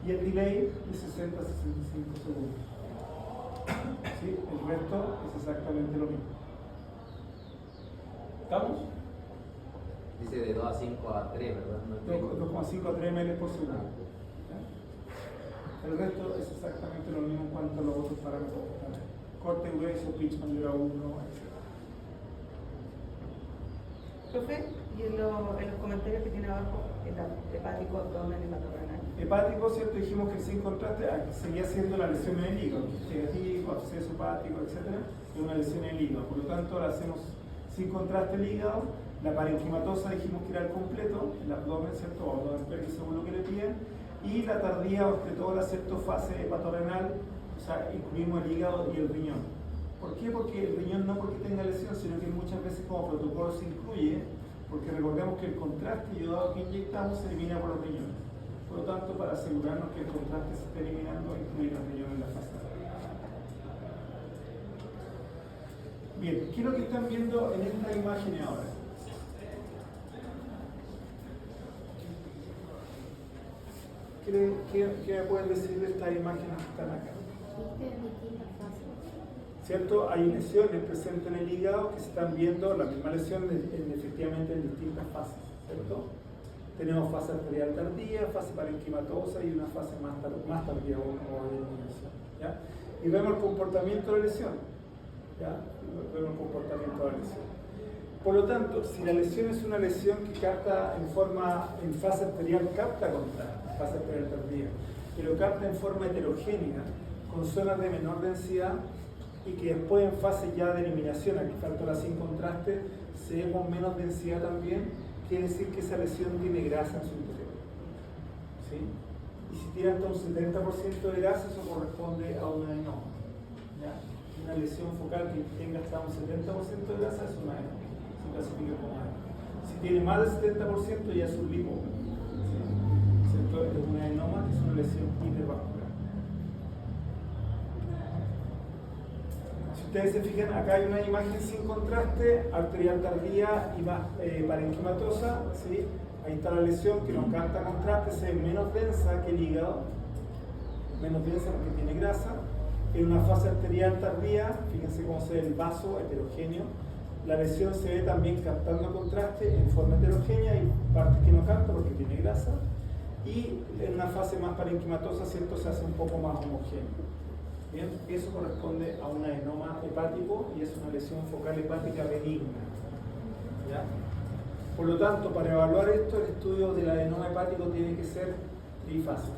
Y el delay de 60 a 65 segundos. ¿Sí? El resto es exactamente lo mismo. ¿Estamos? Dice de 2 a 5 a 3, ¿verdad? 2,5 a 3 ml por segundo. ¿Ya? El resto es exactamente lo mismo en cuanto a los otros parámetros. Corte grueso, pitch mayor a 1, etc. Profe, y en los comentarios que tiene abajo, el hepático, abdomen, hematorenal. Hepático, ¿cierto? Dijimos que sin contraste seguía siendo la lesión en el hígado, quiste absceso hepático, etc. Es una lesión en el hígado. Por lo tanto, la hacemos sin contraste el hígado. La parenquimatosa dijimos que era el completo, el abdomen, ¿cierto? O abdomen peri, según lo que le piden. Y la tardía, o entre todas las, ¿cierto? Fase hepatorenal, o sea, incluimos el hígado y el riñón. ¿Por qué? Porque el riñón no porque tenga lesión, sino que muchas veces como protocolo se incluye, porque recordemos que el contraste iodado que inyectamos se elimina por los riñones. Por lo tanto, para asegurarnos que el contraste se esté eliminando, incluir los riñones en la fase. Bien, ¿qué es lo que están viendo en esta imagen ahora? ¿Qué me pueden decir de estas imágenes que están acá? Quistes en distintas fases. ¿Cierto? Hay lesiones presentes en el hígado que se están viendo, la misma lesión efectivamente en distintas fases, ¿cierto? Tenemos fase arterial tardía, fase parenquimatosa y una fase más tardía como de eliminación. ¿Ya? Y vemos el comportamiento de la lesión. ¿Ya? Vemos el comportamiento de la lesión. Por lo tanto, si la lesión es una lesión que capta en fase arterial, capta contraste, fase arterial tardía, pero capta en forma heterogénea, con zonas de menor densidad, y que después en fase ya de eliminación, aquí falta la sin contraste, se ve con menos densidad también, quiere decir que esa lesión tiene grasa en su interior. ¿Sí? Y si tiene hasta un 70% de grasa, eso corresponde a un adenoma. ¿Ya? Una lesión focal que tenga hasta un 70% de grasa es un adenoma. Se clasifica como adenoma. Si tiene más del 70% ya es un lipo. ¿Sí? Es un adenoma, que es una lesión hipervascular. Ustedes se fijan, acá hay una imagen sin contraste, arterial tardía y parenquimatosa, ¿sí? Ahí está la lesión que nos capta contraste, se ve menos densa que el hígado, menos densa porque tiene grasa. En una fase arterial tardía, fíjense cómo se ve el vaso heterogéneo, la lesión se ve también captando contraste en forma heterogénea y partes que no capta porque tiene grasa. Y en una fase más parenquimatosa, ¿cierto? Se hace un poco más homogéneo. Bien, eso corresponde a un adenoma hepático y es una lesión focal hepática benigna. ¿Ya? Por lo tanto, para evaluar esto, el estudio del adenoma hepático tiene que ser trifásico.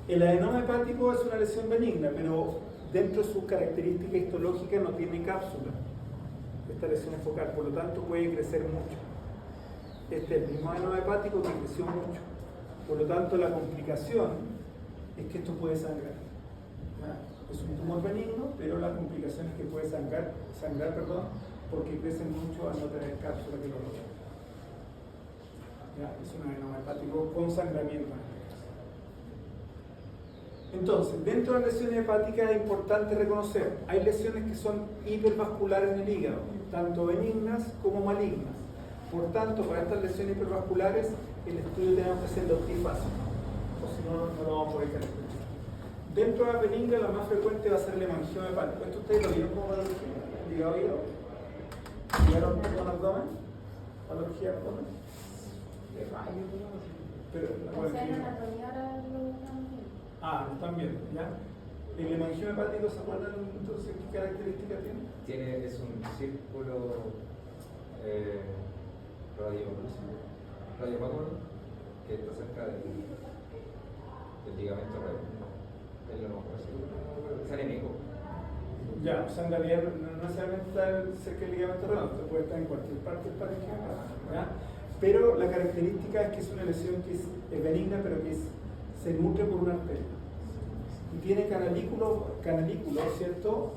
El adenoma hepático es una lesión benigna, pero dentro de sus características histológicas no tiene cápsula. Esta lesión es focal, por lo tanto puede crecer mucho. Este es el mismo adenoma hepático que creció mucho. Por lo tanto, la complicación es que esto puede sangrar. ¿Ya? Es un tumor benigno, pero la complicación es que puede sangrar, porque crece mucho al no tener cápsula que lo rodea. ¿Ya? Es un adenoma hepático con sangramiento. Entonces, dentro de las lesiones hepáticas es importante reconocer, hay lesiones que son hipervasculares en el hígado, tanto benignas como malignas. Por tanto, para estas lesiones hipervasculares, el estudio tenemos que hacerlo trifásico. O si no, no lo vamos a poder caracterizar. Dentro de la benigna, la más frecuente va a ser el hemangioma hepático. ¿Esto ustedes lo vieron como patología? ¿Hígado? ¿Vieron con abdomen? ¿Patología de abdomen? Pero, O sea, en anatomía ahora lo estamos viendo. lo están viendo, ¿ya? ¿El hemangioma hepático se acuerdan entonces qué características tiene? Es un círculo radiopático que está cerca del ligamento es anémico. Ya, o sea, en realidad no necesariamente está cerca del ligamento redondo, puede estar en cualquier parte del parenquima, ¿ya? Pero la característica es que es una lesión que es benigna, pero que se nutre por una arteria. Y tiene canalículos, ¿cierto?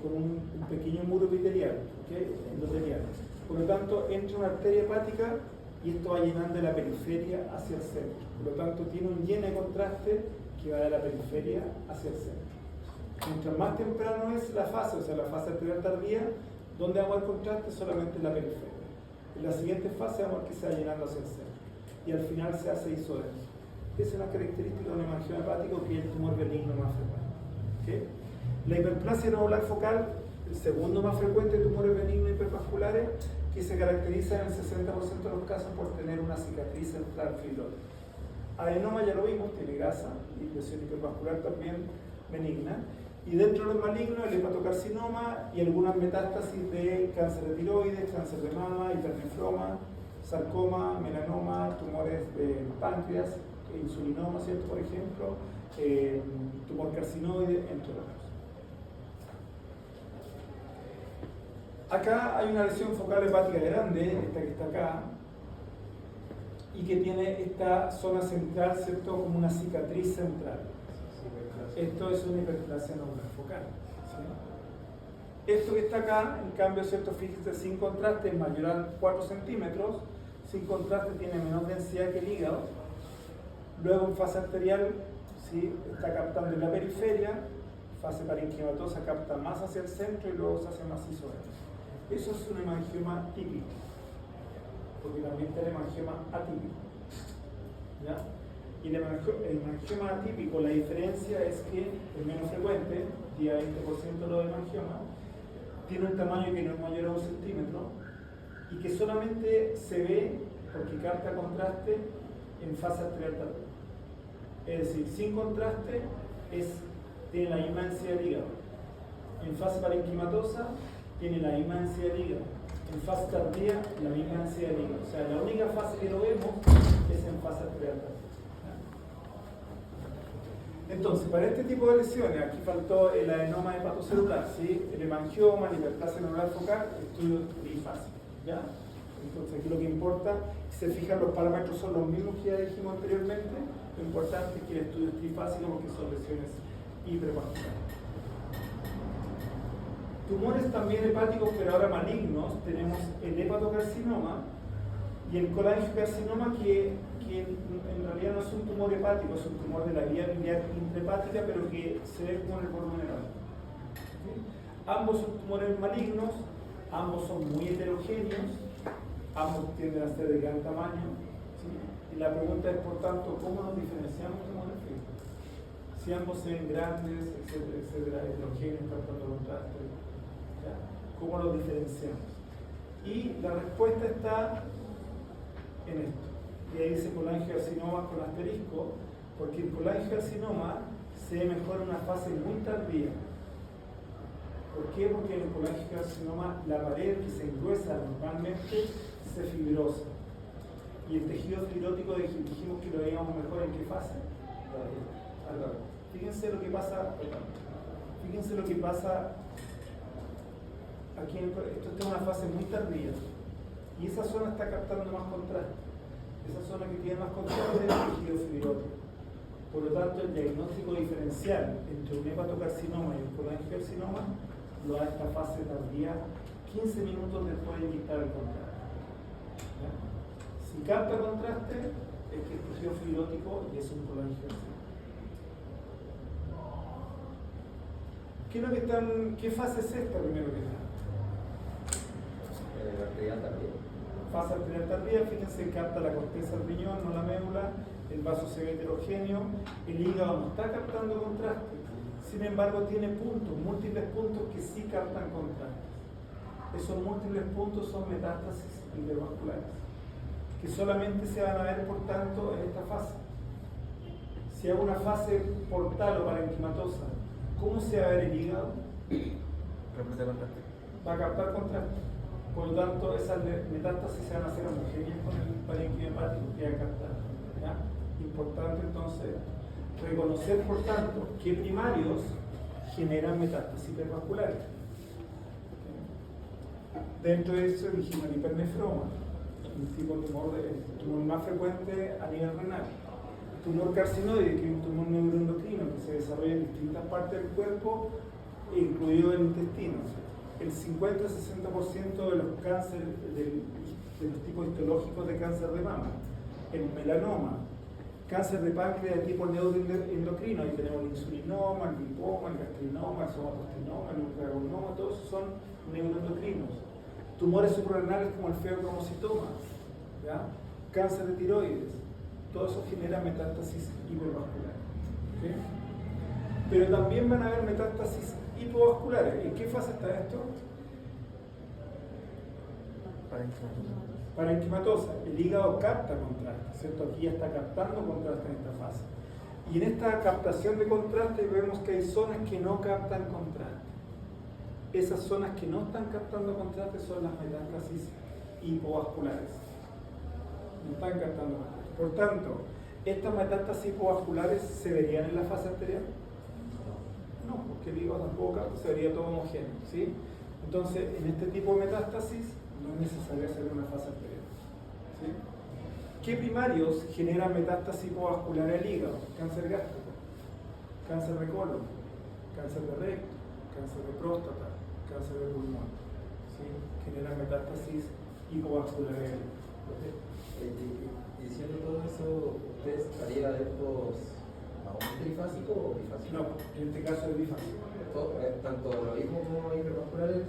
Con un pequeño muro epitelial, ¿okay? Endotelial. Por lo tanto, entra una arteria hepática y esto va llenando de la periferia hacia el centro. Por lo tanto, tiene un lleno de contraste que va de la periferia hacia el centro. Mientras más temprano es la fase, o sea, la fase arterial tardía, donde vamos al contraste solamente en la periferia. En la siguiente fase vamos a ver que se va llenando hacia el centro. Y al final se hace isodenso. Esa es una característica de un hemangioma hepático que es el tumor benigno más frecuente. ¿Okay? La hiperplasia nodular focal, el segundo más frecuente de tumores benignos hipervasculares, que se caracteriza en el 60% de los casos por tener una cicatriz central fibrosa. Adenoma ya lo vimos, tiene grasa, y lesión hipervascular también benigna. Y dentro de los malignos, el hepatocarcinoma y algunas metástasis de cáncer de tiroides, cáncer de mama, hipernefroma, sarcoma, melanoma, tumores de páncreas, insulinoma, ¿cierto? Por ejemplo, tumor carcinoide, entre otros. Acá hay una lesión focal hepática grande, esta que está acá, y que tiene esta zona central, ¿cierto? Como una cicatriz central. Esto es una hiperplasia nodular focal. ¿Sí? Esto que está acá, en cambio, ¿cierto? Fíjense, sin contraste es mayor a 4 centímetros, sin contraste tiene menor densidad que el hígado. Luego en fase arterial, ¿sí? Está captando en la periferia, fase parenquimatosa capta más hacia el centro y luego se hace macizo dentro. Eso es un hemangioma típico, porque también está el hemangioma atípico. ¿Ya? Y el hemangioma atípico, la diferencia es que es menos frecuente, día 20% de los hemangiomas, tiene un tamaño que no es mayor a 1 centímetro, y que solamente se ve porque capta contraste en fase arterial tardía. Es decir, sin contraste tiene la misma densidad del hígado. En fase parenquimatosa tiene la misma densidad del hígado. En fase tardía, la misma densidad del hígado. O sea, la única fase que no vemos es en fase arterial tardía. Entonces, para este tipo de lesiones, aquí faltó el adenoma hepatocelular, ¿sí? El hemangioma, la hiperplasia neural focal, estudio trifásico, ¿ya? Entonces, aquí lo que importa, si se fijan, los parámetros son los mismos que ya dijimos anteriormente. Lo importante es que el estudio es trifásico porque son lesiones hipervasculares. Tumores también hepáticos, pero ahora malignos, tenemos el hepatocarcinoma y el colangiocarcinoma, que en realidad no es un tumor hepático, es un tumor de la vía biliar intrahepática, pero que se ve como en el volumen hepático. ¿Sí? Ambos son tumores malignos, ambos son muy heterogéneos, ambos tienden a ser de gran tamaño. ¿Sí? Y la pregunta es, por tanto, ¿cómo nos diferenciamos de monofitos? Si ambos se ven grandes, etcétera, etcétera, heterogéneos, captando contraste, ¿ya? ¿Cómo los diferenciamos? Y la respuesta está en esto. Y ahí dice colangiocarcinoma con asterisco, porque el colangiocarcinoma se ve mejor en una fase muy tardía. ¿Por qué? Porque en el colangiocarcinoma la pared que se engruesa normalmente se fibrosa. Y el tejido fibrótico dijimos que lo veíamos mejor en qué fase. Fíjense lo que pasa. Fíjense lo que pasa aquí esto está en una fase muy tardía. Y esa zona está captando más contraste. Esa zona que tiene más contraste es el tejido fibrótico. Por lo tanto, el diagnóstico diferencial entre un hepatocarcinoma y un colangiocarcinoma lo da esta fase tardía 15 minutos después de inyectar el contraste. ¿Ya? Si capta contraste, es que es tejido fibrótico y es un colangiocarcinoma. ¿Qué fase es esta primero que nada? Arterial también. Fase arterial tardía, fíjense, capta la corteza del riñón, no la médula, el vaso se ve heterogéneo, el hígado no está captando contraste, sin embargo tiene puntos, múltiples puntos que sí captan contraste. Esos múltiples puntos son metástasis hipervasculares, que solamente se van a ver, por tanto, en esta fase. Si hago una fase portal o parenquimatosa, ¿cómo se va a ver el hígado? Repleta contraste. Va a captar contraste. Por lo tanto, esas metástasis se van a hacer homogéneas con el parénquima hepático que va a captar. ¿Ya? Importante entonces reconocer, por tanto, que primarios generan metástasis hipervasculares. Dentro de eso dijimos el hipernefroma, un tipo de tumor, el tumor más frecuente a nivel renal. El tumor carcinoide, que es un tumor neuroendocrino que se desarrolla en distintas partes del cuerpo, incluido el intestino. El 50-60% de los cánceres, de los tipos histológicos de cáncer de mama, el melanoma, cáncer de páncreas de tipo neuroendocrino, ahí tenemos el insulinoma, el lipoma, el gastrinoma, el somatostinoma, el ultragonoma, todos son neuroendocrinos. Tumores suprarrenales como el feocromocitoma, ¿ya? Cáncer de tiroides, todo eso genera metástasis hipervascular. ¿Sí? Pero también van a haber metástasis hipovasculares. ¿En qué fase está esto? Parenquimatosa. El hígado capta contraste, ¿cierto? Aquí ya está captando contraste en esta fase. Y en esta captación de contraste vemos que hay zonas que no captan contraste. Esas zonas que no están captando contraste son las metástasis hipovasculares. No están captando contraste. Por tanto, ¿estas metástasis hipovasculares se verían en la fase anterior? No, porque el hígado tampoco capta, se vería todo homogéneo, ¿sí? Entonces, en este tipo de metástasis no es necesario hacer una fase anterior, ¿sí? ¿Qué primarios generan metástasis hipovascular al hígado? Cáncer gástrico, cáncer de colon, cáncer de recto, cáncer de próstata, cáncer de pulmón, ¿sí? Generan metástasis hipovascular al hígado. Diciendo todo eso, ¿usted estaría adeptos a un trifásico o bifásico? No, en este caso es bifásico. Tanto lo mismo como hipervasculares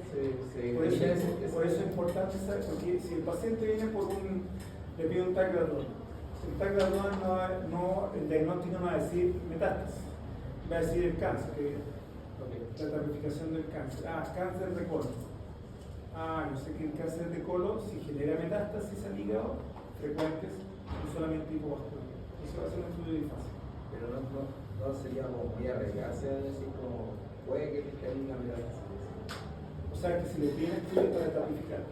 Por eso es importante saber, porque si el paciente viene le pide un TAC gradual, el TAC gradual el diagnóstico no va a decir metástasis, va a decir el cáncer, la ramificación del cáncer. Cáncer de colon. Yo sé que el cáncer de colon, si genera metástasis al hígado, frecuentes, no solamente hipovascular. Eso va a ser un estudio difícil. Pero no sería como muy arriesgarse a decir como puede que tenga metástasis. O sea, que si le piden estudio para tamificar,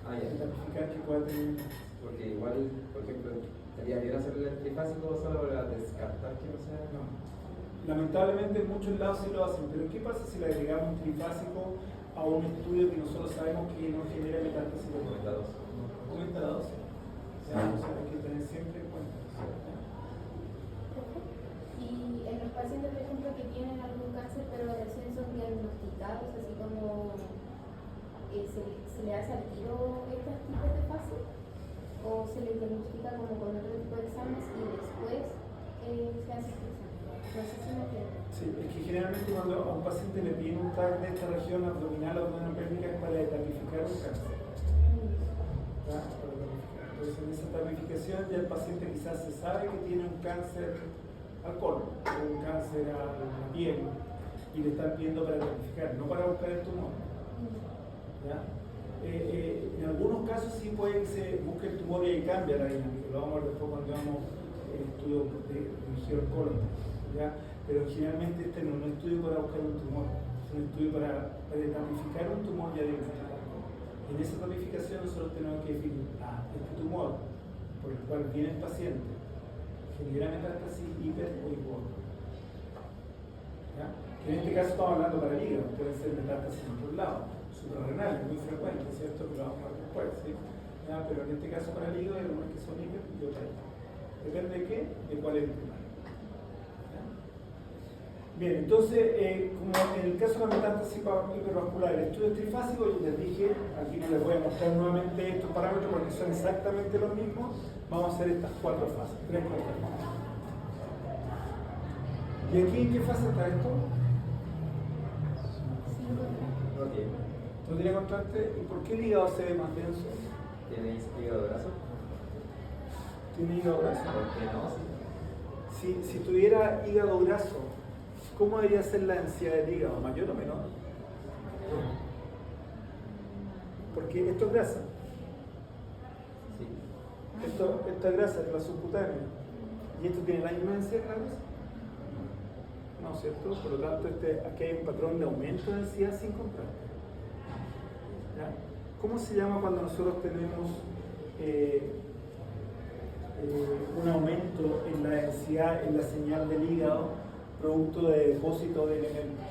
Ya. tamificar que pueda tener. Porque igual, por ejemplo, estaría bien hacer el trifásico solo para descartar que no sea. No. Lamentablemente en muchos lados sí lo hacen, pero ¿qué pasa si le agregamos un trifásico a un estudio que nosotros sabemos que no genera metástasis de colon? Aumenta la dosis. O sea, hay que tener siempre en cuenta. Y en los pacientes, por ejemplo, que tienen algún cáncer pero recién son diagnosticados, así como se le hace al tiro estos tipos de fase, o se le diagnostica como con otro tipo de exámenes y después se hace este examen. No sé si me entienden. Sí, es que generalmente cuando a un paciente le piden un TAC de esta región abdominal o abdominopélvica es para tamificar un cáncer. ¿Ya? Para tamificar. Entonces en esa tamificación ya el paciente quizás se sabe que tiene un cáncer al colon o un cáncer a la piel y le están pidiendo para tamificar, no para buscar el tumor. ¿Ya? En algunos casos sí puede que se busque el tumor y ahí cambia la dinámica, lo vamos a ver después cuando hagamos el estudio de colon, ¿ya? Pero generalmente este no es un estudio para buscar un tumor, es un estudio para tamificar un tumor ya diagnosticado. En esa tamificación nosotros tenemos que definir este tumor por el cual viene el paciente genera metástasis hiper o hipo. ¿Ya? En este caso estamos hablando para el hígado, pueden ser metástasis en otros lados, suprarrenales, muy frecuente, ¿cierto? Que lo vamos a ver después, ¿sí? ¿Ya? Pero en este caso para el hígado hay algunos que son hiper y otros no. Depende de qué, de cuál es el primario. ¿Ya? Bien, entonces, como en el caso de la metástasis hipervascular, el estudio es trifásico, yo les dije, aquí no les voy a mostrar nuevamente estos parámetros porque son exactamente los mismos, vamos a hacer estas 4 fases, 3 fases. ¿Y aquí en qué fase está esto? No tiene. ¿No tiene contraste? ¿Y por qué el hígado se ve más denso? ¿Tiene hígado graso? ¿Tiene hígado graso? ¿Por qué no? Si tuviera hígado graso, ¿cómo debería ser la densidad del hígado? ¿Mayor o menor? Porque esto es grasa. Sí. Esta es grasa, es la subcutánea. ¿Y esto tiene la misma densidad que la grasa? No, ¿cierto? Por lo tanto, aquí hay un patrón de aumento de densidad sin contraste. ¿Ya? ¿Cómo se llama cuando nosotros tenemos un aumento en la densidad, en la señal del hígado, producto de depósito de elementos?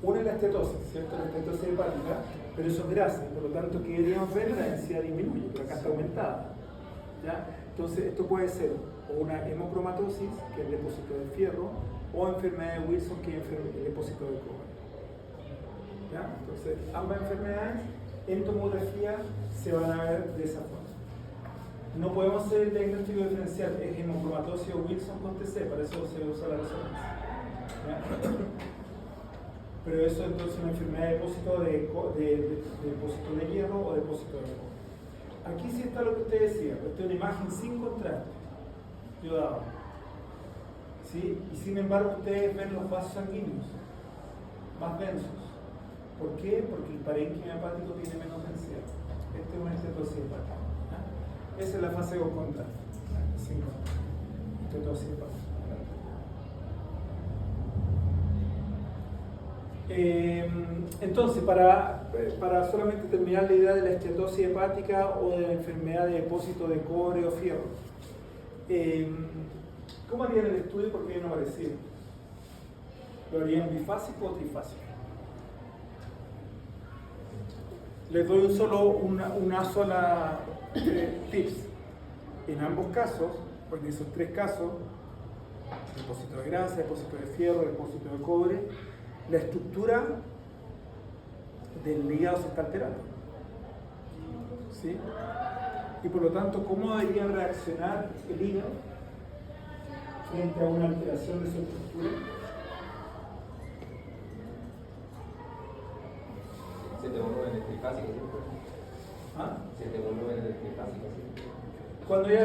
Una es la estetosis, ¿cierto? La estetosis hepática, pero eso es grasa, por lo tanto, ¿qué deberíamos ver? La densidad disminuye, pero acá está aumentada. ¿Ya? Entonces, esto puede ser una hemocromatosis, que es el depósito de fierro, o enfermedad de Wilson, que es el depósito de cobre. ¿Ya? Entonces, ambas enfermedades en tomografía se van a ver de esa forma. No podemos hacer el diagnóstico diferencial, es hemocromatosis o Wilson con TC, para eso se usa la resonancia. ¿Ya? Pero eso entonces es una enfermedad de depósito depósito de hierro o depósito de cobre. Aquí sí está lo que usted decía, esta es una imagen sin contraste. Yo daba. ¿Sí? Y sin embargo ustedes ven los vasos sanguíneos más densos. ¿Por qué? Porque el parénquima hepático tiene menos densidad. Este es una estetosis hepática. ¿Ah? Esa es la fase con contraste. Sin contraste. Estetosis hepática. Entonces, para solamente terminar la idea de la estetosis hepática o de la enfermedad de depósito de cobre o fierro, ¿cómo harían el estudio? Porque no aparecía. ¿Lo harían bifásico o trifásico? Les doy una sola tips. En ambos casos, pues en esos 3 casos, depósito de grasa, depósito de fierro, depósito de cobre, la estructura del hígado se está alterando. ¿Sí? Y por lo tanto, ¿cómo debería reaccionar el hígado frente a una alteración de su estructura? Se te volumen trifásico, ¿sí? ¿Ah? Se te volumen trifásico, ¿sí? Cuando hay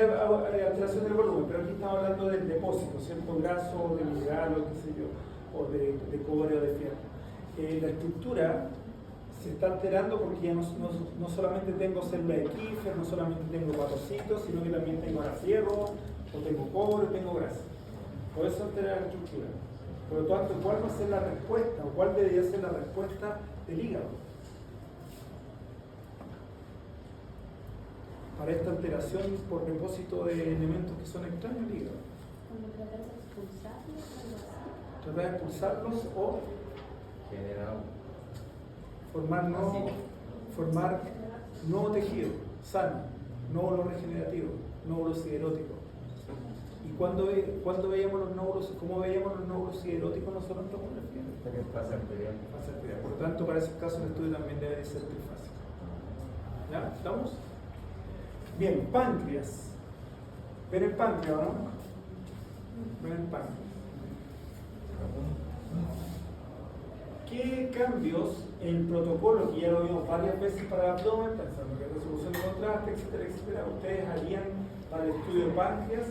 alteración del volumen, pero aquí estamos hablando del depósito, ¿cierto? Graso, de mineral o qué sé yo. o de cobre o de fierro. La estructura se está alterando porque ya no solamente tengo célula de Kiefer, no solamente tengo hepatocitos, sino que también tengo ahora fierro, o tengo cobre, o tengo grasa. Por eso altera la estructura. Por lo tanto, ¿cuál va a ser la respuesta? ¿O cuál debería ser la respuesta del hígado? Para esta alteración por depósito de elementos que son extraños al hígado. Cuando tratar de expulsarlos, algo así. Tratar de expulsarlos o Generado. formar nuevo tejido sano, nódulo regenerativo, nódulo siderótico. ¿Y cuando veíamos los nódulos, cómo veíamos los nódulos sideróticos nosotros en tomografía? Fase arterial. Fase arterial. Por lo tanto, para esos casos el estudio también debe ser trifásico. ¿Ya? ¿Estamos? Bien, páncreas. ¿Ven el páncreas, no? ¿Ven el páncreas? ¿Qué cambios en el protocolo, que ya lo vimos varias veces para el abdomen, pensando que resolución de contraste, etcétera, etcétera, ustedes harían para el estudio de páncreas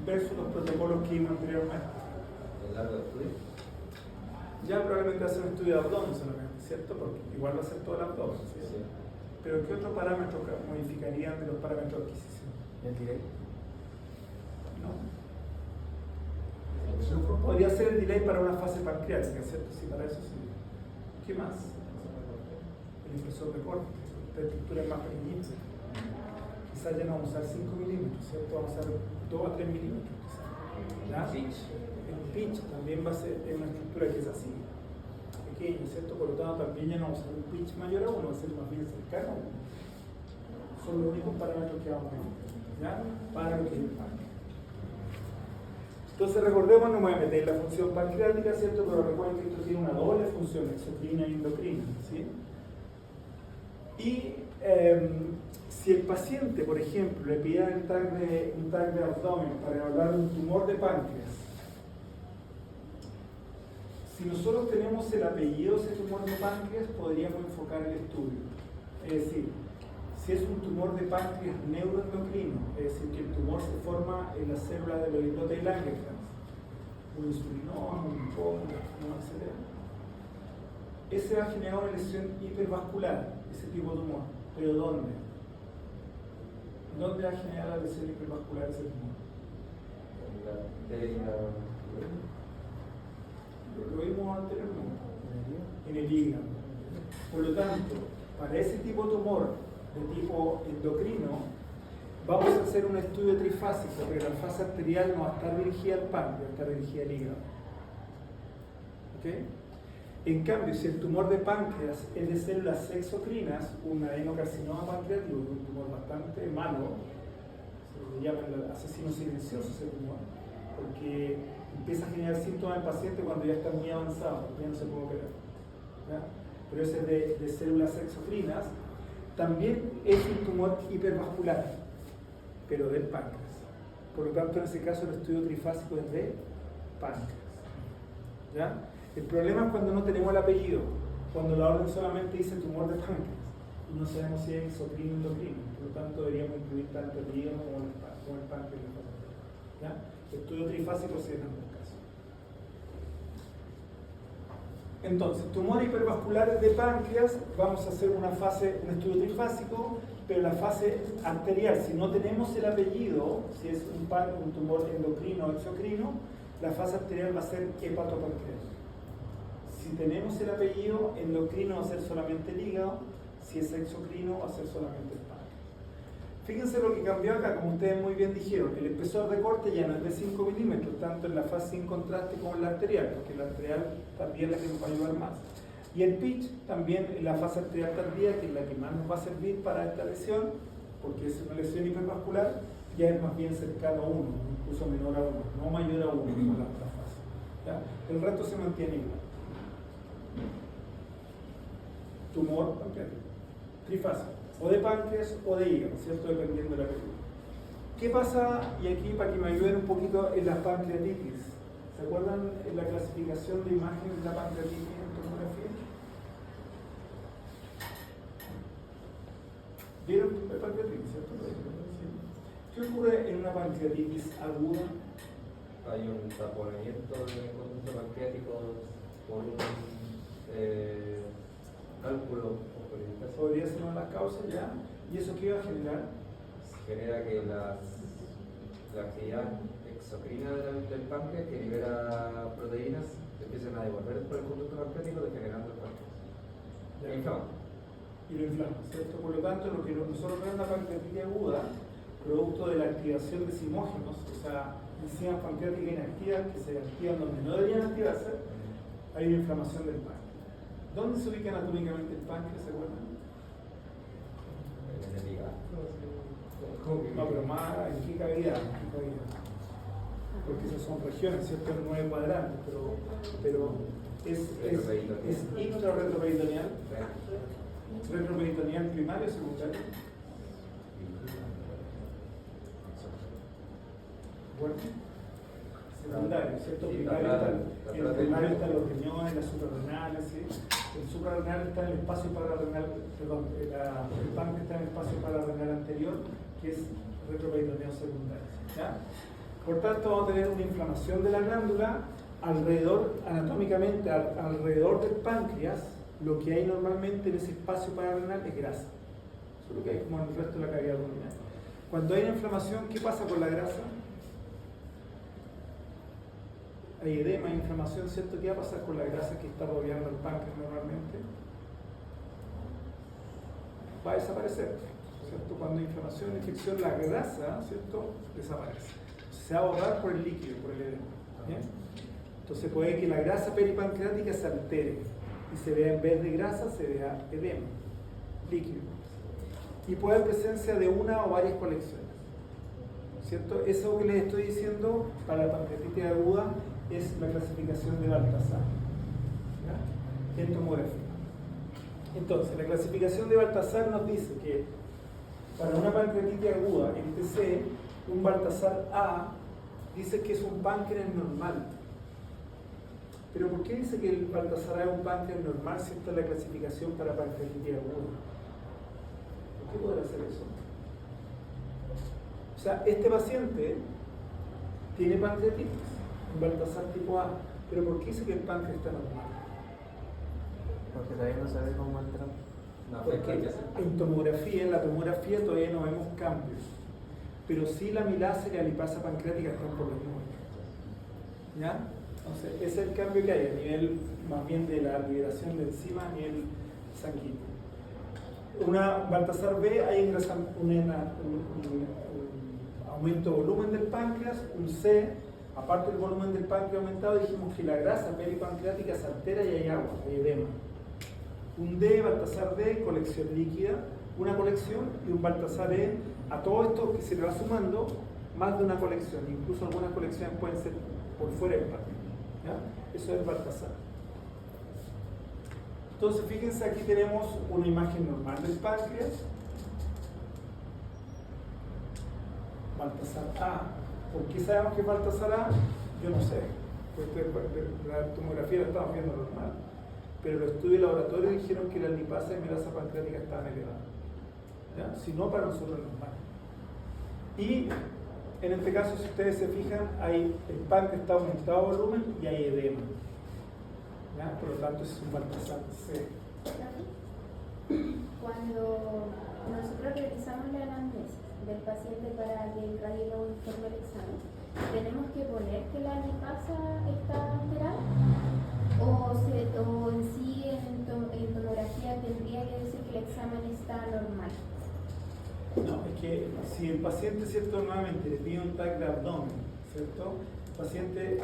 versus los protocolos que vimos anteriormente? ¿El largo de estudio? Ya probablemente va a ser un estudio de abdomen solamente, ¿cierto? Porque igual va a ser todo el abdomen, ¿sí? Sí. Pero ¿qué otros parámetros modificarían de los parámetros de adquisición? ¿El delay? No. Podría ser el delay para una fase pancreática, ¿cierto? Sí, para eso sí. ¿Qué más? El impresor de corte, la estructura es más pequeñita. Quizás ya no vamos a usar 5 milímetros, ¿cierto? Vamos a usar 2 a 3 milímetros. ¿Ya? El pitch también va a ser una estructura que es así, pequeño, ¿cierto? Por lo tanto, también ya no vamos a usar un pitch mayor a 1, va a ser más bien cercano a 1. Son los únicos parámetros que vamos a ver, ¿ya? Para lo que es el páncreas. Entonces recordemos, no me voy a meter en la función pancreática, ¿cierto? Pero recuerden que esto tiene una doble función, exocrina e endocrina, ¿sí? Y si el paciente, por ejemplo, le pidiera un tag de abdomen para evaluar un tumor de páncreas, si nosotros tenemos el apellido de ese tumor de páncreas, podríamos enfocar el estudio. Es decir, si es un tumor de páncreas neuroendocrino, es decir, que el tumor se forma en la célula de los islotes de Langerhans, un insulinoma, un linfoma, etc. Ese va a generar una lesión hipervascular, ese tipo de tumor. ¿Pero dónde? ¿Dónde va a generar la lesión hipervascular ese tumor? Lo vimos anteriormente. En el hígado. Por lo tanto, para ese tipo de tumor de tipo endocrino, vamos a hacer un estudio trifásico, pero la fase arterial no va a estar dirigida al páncreas, va a estar dirigida al hígado. ¿Ok? En cambio, si el tumor de páncreas es de células exocrinas, un adenocarcinoma pancreático, un tumor bastante malo, se le llama el asesino silencioso ese tumor, porque empieza a generar síntomas en el paciente cuando ya está muy avanzado, ya no se puede operar. ¿Ya? Pero ese es de células exocrinas. También es un tumor hipervascular, pero del páncreas. Por lo tanto, en ese caso, el estudio trifásico es de páncreas. ¿Ya? El problema es cuando no tenemos el apellido, cuando la orden solamente dice tumor de páncreas y no sabemos si es exocrino o endocrino. Por lo tanto, deberíamos incluir tanto el hígado como el páncreas. ¿Ya? El estudio trifásico se da en ambos casos. Entonces, tumores hipervasculares de páncreas, vamos a hacer un estudio trifásico, pero la fase arterial, si no tenemos el apellido, si es un tumor endocrino o exocrino, la fase arterial va a ser hepatopancreática. Si tenemos el apellido, endocrino va a ser solamente el hígado, si es exocrino va a ser solamente el páncreas. Fíjense lo que cambió acá, como ustedes muy bien dijeron, el espesor de corte ya no es de 5 milímetros, tanto en la fase sin contraste como en la arterial, porque la arterial también es la que nos va a ayudar más. Y el pitch también en la fase arterial tardía, que es la que más nos va a servir para esta lesión, porque es una lesión hipervascular, ya es más bien cercano a 1, incluso menor a 1, no mayor a 1 como la otra fase. ¿Ya? El resto se mantiene igual. Tumor pancreático, trifásico, o de páncreas o de hígado, ¿cierto? Dependiendo de la película. ¿Qué pasa? Y aquí para que me ayuden un poquito en las pancreatitis. ¿Se acuerdan en la clasificación de imágenes de la pancreatitis en tomografía? ¿Vieron la pancreatitis, cierto? ¿Qué ocurre en una pancreatitis aguda? hay un taponamiento del conducto pancreático por un cálculo o por el Podría ser una de las causas ya. ¿Y eso qué va a generar? genera que la actividad exocrina del páncreas que libera proteínas empiecen a devolver por el conducto pancreático degenerando el páncreas. Ya. E inflama. Y lo inflama, ¿cierto? Por lo tanto, lo que nosotros vemos en la pancreatitis aguda, producto de la activación de simógenos, o sea, enzimas pancreáticas inactivas que se activan donde no deberían activarse, hay una inflamación del páncreas. ¿Dónde se ubica anatómicamente el páncreas, se acuerdan? En el hígado. No, pero más, ¿en qué cavidad? ¿En qué cavidad? Porque esas son regiones, ¿cierto? En 9 cuadrantes, pero es intra-retroperitoneal. ¿Retroperitoneal primario o secundario? Bueno, secundario, ¿cierto? El primario está en los riñones, las suprarrenales, ¿sí? El suprarrenal está en el espacio pararrenal, perdón, el páncreas está en el espacio pararrenal anterior, que es retroperitoneo secundario, ¿ya? Por tanto, vamos a tener una inflamación de la glándula alrededor, anatómicamente, alrededor del páncreas. Lo que hay normalmente en ese espacio pararrenal es grasa. Eso es lo que hay como en el resto de la cavidad abdominal. Cuando hay una inflamación, ¿qué pasa con la grasa? Hay edema, hay inflamación, ¿cierto? ¿Qué va a pasar con la grasa que está rodeando el páncreas normalmente? Va a desaparecer, ¿cierto? Cuando hay inflamación, infección, la grasa, ¿cierto? Desaparece. Se va a borrar por el líquido, por el edema. ¿Bien? Entonces puede que la grasa peripancreática se altere y se vea, en vez de grasa, se vea edema, líquido. Y puede haber presencia de una o varias colecciones, ¿cierto? Eso que les estoy diciendo para la pancreatitis aguda es la clasificación de Baltasar, ¿ya? En tomografía. Entonces, la clasificación de Baltasar nos dice que para una pancreatitis aguda en TC, un Baltasar A dice que es un páncreas normal. Pero ¿por qué dice que el Baltasar A es un páncreas normal si esta es la clasificación para pancreatitis aguda? ¿Por qué podrá hacer eso? O sea, este paciente tiene pancreatitis, un Baltasar tipo A, pero ¿por qué dice que el páncreas está normal? Porque todavía no sabe cómo entrar. Porque en la tomografía todavía no vemos cambios, pero sí la amilasa y la lipasa pancreática están por los nubes. ¿Ya? Entonces, ese es el cambio que hay a nivel más bien de la liberación de enzimas a nivel sanguíneo. Una Baltasar B hay un aumento de volumen del páncreas, un C, aparte del volumen del páncreas aumentado, dijimos que la grasa peripancreática se altera y hay agua, hay edema. Un D, Baltasar D, colección líquida, una colección, y un Baltasar E, a todo esto que se le va sumando, más de una colección, incluso algunas colecciones pueden ser por fuera del páncreas. ¿Ya? Eso es Baltasar. Entonces, fíjense, aquí tenemos una imagen normal del páncreas. Baltasar A. ¿Por qué sabemos que es Baltasar A? Yo no sé. Pues la tomografía la estamos viendo normal. Pero los estudios de laboratorio dijeron que la lipasa y amilasa pancreática estaban elevadas. ¿Ya? Si no, para nosotros es normal. Y en este caso, si ustedes se fijan, el páncreas está aumentado volumen y hay edema. ¿Ya? Por lo tanto, es un Baltasar C. Cuando nosotros realizamos la anamnesis del paciente para que el radiólogo informe el examen, ¿tenemos que poner que la lipasa está alterada? ¿O en sí en tomografía tendría que decir que el examen está normal? No, es que si el paciente, ¿cierto? Nuevamente le pide un TAC de abdomen, ¿cierto? El paciente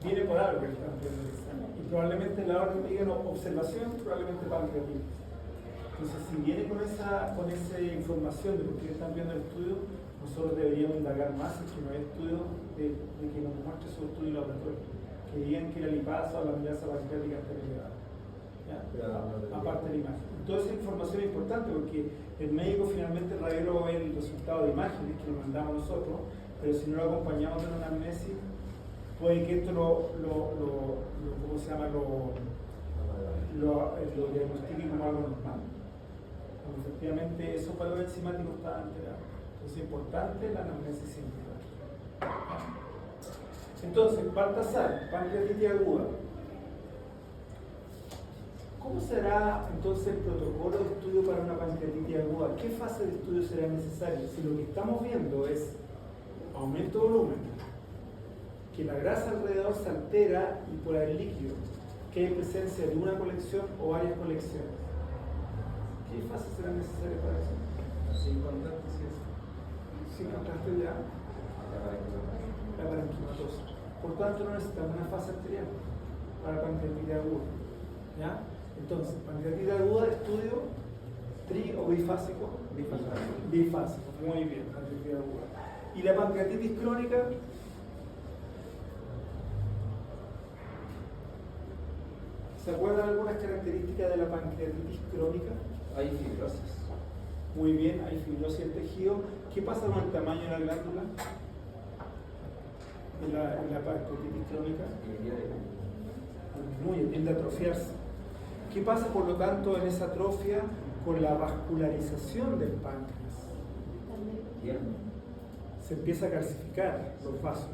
viene por algo que le están pidiendo el examen y probablemente la orden diga observación, probablemente pancreatitis. Entonces, si viene con esa información de por qué están viendo el estudio, nosotros deberíamos indagar más en que no hay estudio de que nos muestre su estudio laboratorio, que digan que la lipasa o la amilasa pancreática está elevada. Aparte de la imagen. Toda esa información es importante porque el médico finalmente, el radiólogo, ve el resultado de imágenes que lo mandamos nosotros, pero si no lo acompañamos de una anamnesis, puede que esto ¿cómo se llama? Lo diagnostique como algo normal. Cuando efectivamente esos valores enzimáticos están alterados. Entonces es importante la anamnesis siempre. Entonces, Baltasar, pancreatitis aguda. ¿Cómo será entonces el protocolo de estudio para una pancreatitis aguda? ¿Qué fase de estudio será necesaria? Si lo que estamos viendo es aumento de volumen, que la grasa alrededor se altera y por el líquido, que hay presencia de una colección o varias colecciones. ¿Qué fase será necesaria para eso? Sin contacto, sí es. Si contraste ya la parenquimatosa. Por tanto, no necesitamos una fase arterial para pancreatitis aguda. ¿Ya? Entonces, pancreatitis aguda, estudio tri o bifásico. Bifásico, muy bien, pancreatitis aguda. ¿Y la pancreatitis crónica? ¿Se acuerdan algunas características de la pancreatitis crónica? Hay fibrosis. Muy bien, hay fibrosis del tejido. ¿Qué pasa con el tamaño de la glándula? En la pancreatitis crónica disminuye, tiende a atrofiarse. ¿Qué pasa por lo tanto en esa atrofia con la vascularización del páncreas? Se empieza a calcificar los vasos,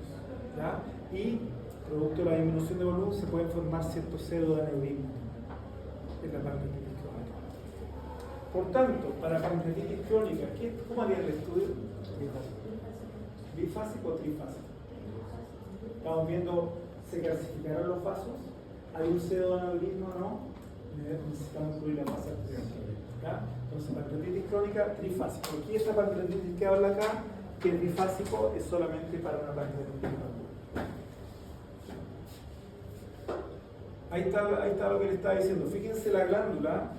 ¿ya? Y producto de la disminución de volumen se pueden formar ciertos pseudoaneurismas en la pancreatitis crónica. Por tanto, para pancreatitis crónica, ¿cómo haría el estudio? ¿Bifásico o trifásico? Estamos viendo, ¿se calcificaron los vasos? ¿Hay un pseudoaneurisma o no? Necesitamos incluir la fase arterial. Entonces, pancreatitis crónica, trifásico. Aquí esta pancreatitis que habla acá, que el trifásico es solamente para una pancreatitis crónica. Ahí está lo que le estaba diciendo. Fíjense la glándula,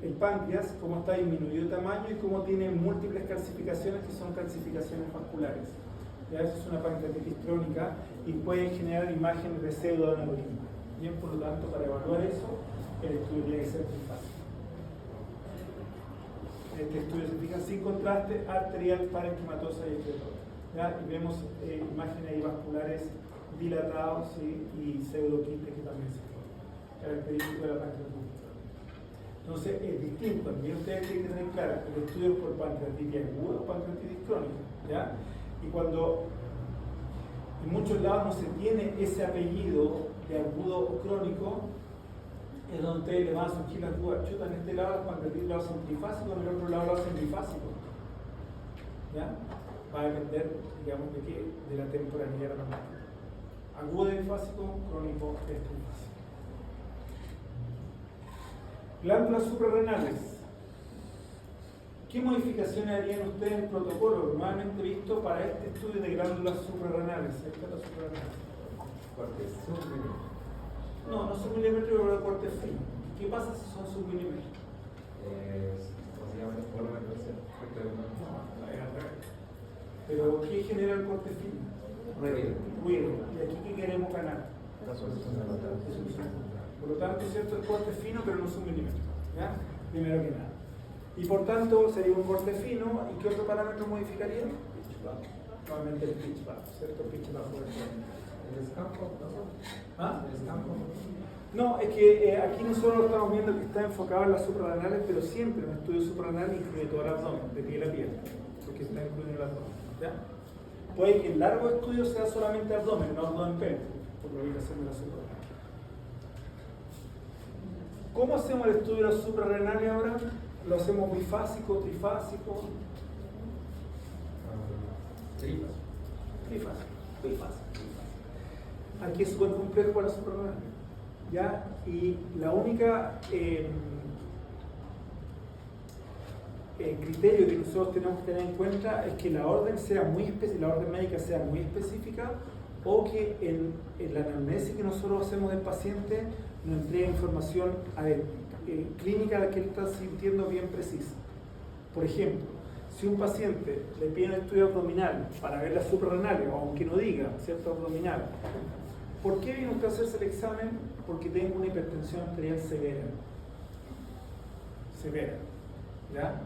el páncreas, cómo está disminuido de tamaño y cómo tiene múltiples calcificaciones que son calcificaciones vasculares. Ya eso es una pancreatitis crónica y puede generar imágenes de pseudoaneurisma. Bien, por lo tanto, para evaluar eso, el estudio tiene que ser trifásico. Este estudio se fija sin contraste, arterial, parenquimatosa y esclerosa. Y vemos imágenes ahí vasculares dilatados, ¿sí? Y pseudoquistes que también se forman, característico de la pancreatitis. Entonces es distinto, también ustedes tienen que tener claro, el estudio es por pancreatitis aguda o pancreatitis crónica, ¿ya? Y cuando en muchos lados no se tiene ese apellido de agudo o crónico, es donde ustedes le van a surgir las dudas. Chuta, en este lado los pancreatitis lo hacen trifásico, en el otro lado lo hacen bifásico. ¿Ya? Va a depender, digamos, de qué, de la temporalidad de la máquina. Agudo es bifásico, crónico es trifásico. Glándulas suprarrenales. ¿Qué modificaciones harían ustedes en el protocolo normalmente visto para este estudio de glándulas suprarrenales? Ahí está la suprarrenal. Cortes submilímetros. No submilímetros, pero corte fino. ¿Qué pasa si son submilímetros? Básicamente, por lo menos, Pero ¿qué genera el corte fino? Ruido. ¿Y aquí qué queremos ganar? Por lo tanto, ¿cierto? El corte fino, pero no es un milímetro. ¿Ya? Primero que nada. Y por tanto, sería un corte fino. ¿Y qué otro parámetro modificaría? Nuevamente el pitch bajo, ¿cierto? Pitch bajo del corte. ¿El escampo? ¿Ah? ¿El escampo? No, es que aquí nosotros estamos viendo que está enfocado en las suprarrenales, pero siempre un estudio suprarrenal incluye todo el abdomen, de piel a piel, porque está incluido en el abdomen. ¿Ya? Puede que el largo estudio sea solamente abdomen, no abdomen pélvico, por la ubicación de la suprarrenal. ¿Cómo hacemos el estudio de las suprarrenales ahora? ¿Lo hacemos bifásico, trifásico? Trifásico. Aquí es súper complejo para la suprarrenal. ¿Ya? Y la única criterio que nosotros tenemos que tener en cuenta es que la orden sea la orden médica sea muy específica, o que en la anamnesis que nosotros hacemos del paciente nos entregue información clínica que él está sintiendo bien precisa. Por ejemplo, si un paciente le pide un estudio abdominal para ver las suprarrenales, o aunque no diga, ¿cierto? Abdominal, ¿por qué viene usted a hacerse el examen? Porque tengo una hipertensión arterial severa. ¿Ya?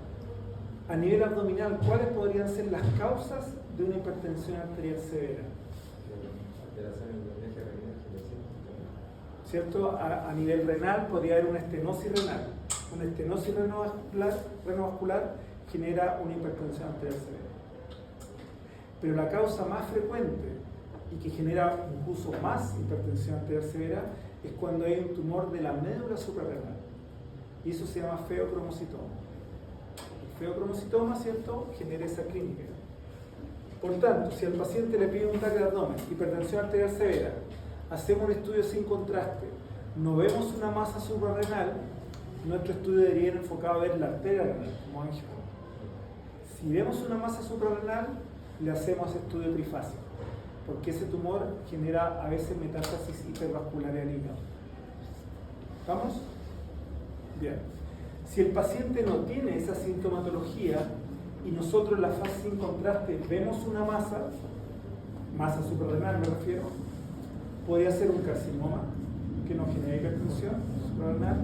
A nivel abdominal, ¿cuáles podrían ser las causas de una hipertensión arterial severa? ¿Cierto? A nivel renal podría haber una estenosis renal. Una estenosis renovascular genera una hipertensión arterial severa. Pero la causa más frecuente y que genera incluso más hipertensión arterial severa es cuando hay un tumor de la médula suprarrenal. Y eso se llama feocromocitoma. El feocromocitoma, ¿cierto?, genera esa clínica. Por tanto, si al paciente le pide un TAC de abdomen, hipertensión arterial severa, hacemos un estudio sin contraste, no vemos una masa suprarrenal, nuestro estudio debería ir enfocado a ver la arteria renal, como angio. Si vemos una masa suprarrenal, le hacemos estudio trifásico, porque ese tumor genera a veces metástasis hipervascular al hígado. ¿Vamos? Bien. Si el paciente no tiene esa sintomatología y nosotros en la fase sin contraste vemos una masa suprarrenal me refiero, podría ser un carcinoma que no genera hipertensión suprarrenal,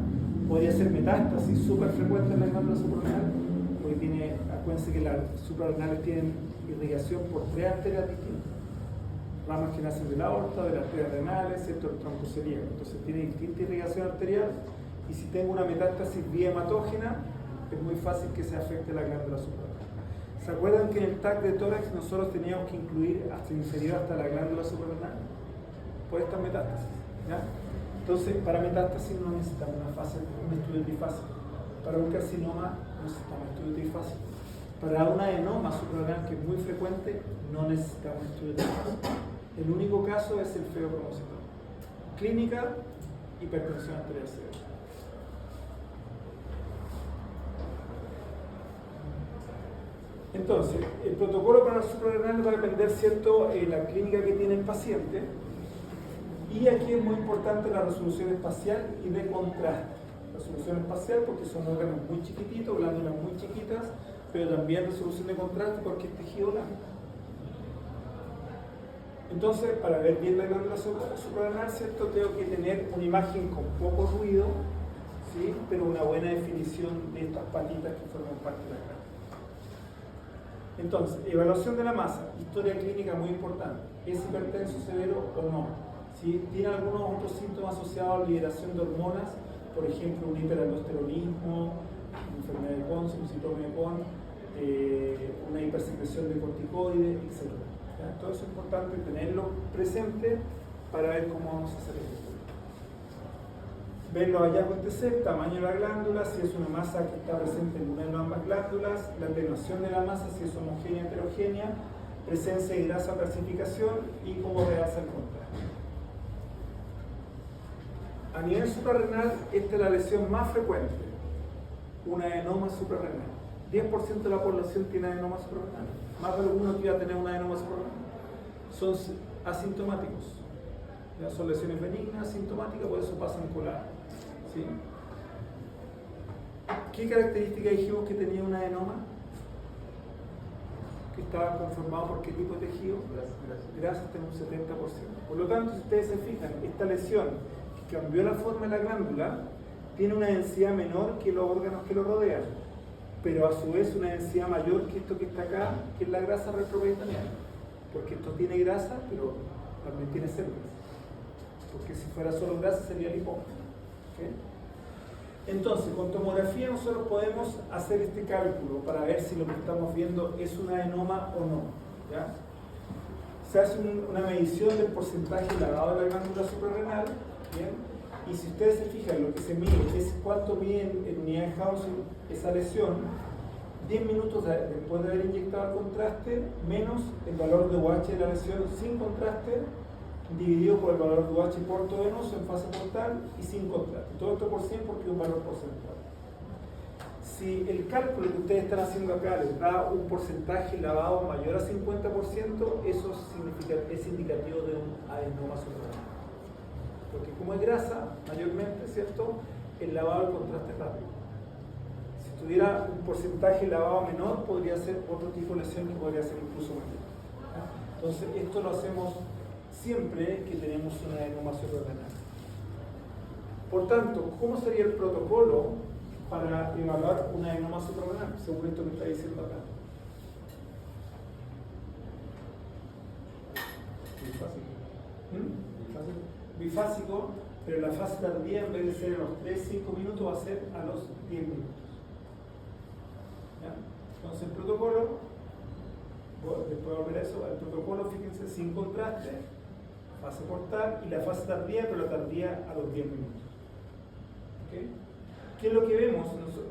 podría ser metástasis súper frecuente en la glándula suprarrenal, porque acuérdense que las suprarrenales tienen irrigación por 3 arterias distintas, ramas que nacen de la aorta, de las arterias renales, ¿cierto?, el tronco celíaco. Entonces tiene distinta irrigación arterial, y si tengo una metástasis vía hematógena, es muy fácil que se afecte la glándula suprarrenal. ¿Se acuerdan que en el TAC de tórax nosotros teníamos que incluir hasta el inferior, hasta la glándula suprarrenal? Por estas metástasis, ¿ya? Entonces, para metástasis no necesitamos un estudio trifásico. Para un carcinoma no necesitamos un estudio trifásico. Para un adenoma suprarrenal, que es muy frecuente, no necesitamos un estudio trifásico. El único caso es el feocromocitoma. Clínica, hipertensión arterial severa. Entonces, el protocolo para la suprarrenal va a depender, ¿cierto?, la clínica que tiene el paciente. Y aquí es muy importante la resolución espacial y de contraste. Resolución espacial porque son órganos muy chiquititos, glándulas muy chiquitas, pero también resolución de contraste porque es tejido blanco. Entonces, para ver bien la glándula suprarrenal, ¿cierto?, tengo que tener una imagen con poco ruido, ¿sí?, pero una buena definición de estas patitas que forman parte de la glándula. Entonces, evaluación de la masa, historia clínica muy importante. ¿Es hipertenso severo o no? ¿Sí? ¿Tiene algunos otros síntomas asociados a la liberación de hormonas? Por ejemplo, un hiperaldosteronismo, una enfermedad de Crohn, un síndrome de Crohn, una hipersecreción de corticoides, etc. ¿Ya? Todo eso es importante tenerlo presente para ver cómo vamos a hacer esto. Ver los hallazgos de TC, tamaño de la glándula, si es una masa que está presente en una de ambas glándulas, la atenuación de la masa, si es homogénea o heterogénea, presencia de grasa o calcificación y cómo realza el contraste. A nivel suprarrenal, esta es la lesión más frecuente, un adenoma suprarrenal. 10% de la población tiene adenoma suprarrenal. Más de alguno que va a tener un adenoma suprarrenal. Son asintomáticos. Ya son lesiones benignas, asintomáticas, por eso pasan coladas. ¿Sí? ¿Qué característica dijimos que tenía un adenoma? Que estaba conformado por qué tipo de tejido? Grasas, tiene un 70%. Por lo tanto, si ustedes se fijan, esta lesión que cambió la forma de la glándula tiene una densidad menor que los órganos que lo rodean, pero a su vez una densidad mayor que esto que está acá, que es la grasa retroperitoneal, porque esto tiene grasa, pero también tiene células, porque si fuera solo grasa sería lipoma. ¿Okay? Entonces, con tomografía nosotros podemos hacer este cálculo para ver si lo que estamos viendo es un adenoma o no. ¿Ya? Se hace una medición del porcentaje lavado de la glándula suprarrenal, ¿bien? Y si ustedes se fijan, lo que se mide es cuánto mide en unidades Hounsfield esa lesión, 10 minutos después de haber inyectado el contraste, menos el valor de UH de la lesión sin contraste, dividido por el valor de UH portovenoso en fase portal y sin contraste. Todo esto por 100 porque es un valor porcentual. Si el cálculo que ustedes están haciendo acá les da un porcentaje lavado mayor a 50%, eso es indicativo de un adenoma suprarrenal. Porque como es grasa, mayormente, ¿cierto?, el lavado del contraste es rápido. Si tuviera un porcentaje lavado menor, podría ser otro tipo de lesión que podría ser incluso mayor. Entonces, esto lo hacemos siempre que tenemos una adenoma suprarrenal. Por tanto, ¿cómo sería el protocolo para evaluar una adenoma suprarrenal, según esto que está diciendo acá? Bifásico, pero la fase tardía en vez de ser a los 3-5 minutos va a ser a los 10 minutos. ¿Ya? Entonces el protocolo, después de volver a eso, el protocolo, fíjense, sin contraste, fase portal, y la fase tardía, pero la tardía a los 10 minutos. ¿Okay? ¿Qué es lo que vemos nosotros?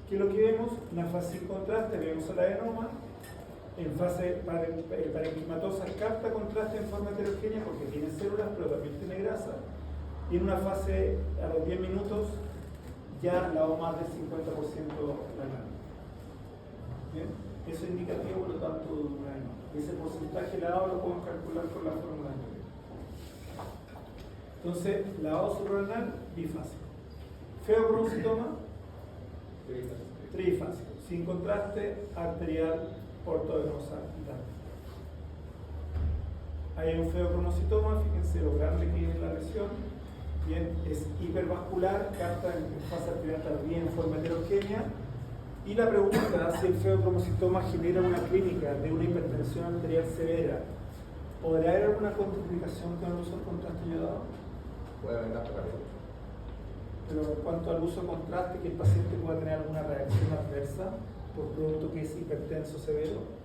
¿Qué es lo que vemos? Una fase sin contraste, vemos el adenoma. En fase parenquimatosa capta contraste en forma heterogénea porque tiene células, pero también tiene grasa. Y en una fase a los 10 minutos ya lavó más del 50% renal. ¿Bien? Eso es indicativo, por lo tanto, de un adenoma. Ese porcentaje lavado lo podemos calcular con la fórmula anterior. Entonces, lavado suprarrenal, bifásico. Feocromocitoma, trifásico. Sin contraste, arterial, ortodenosa y tal. Hay un feocromocitoma, fíjense lo grande que es la lesión. Bien, es hipervascular, capta en fase arterial tardía en forma heterogénea. Y la pregunta, si el feocromocitoma genera una clínica de una hipertensión arterial severa, ¿podrá haber alguna contraindicación con el uso del contraste iodado? Puede haber gasto cardíaco. Pero en cuanto al uso de contraste, que el paciente pueda tener alguna reacción adversa por producto que es hipertenso severo.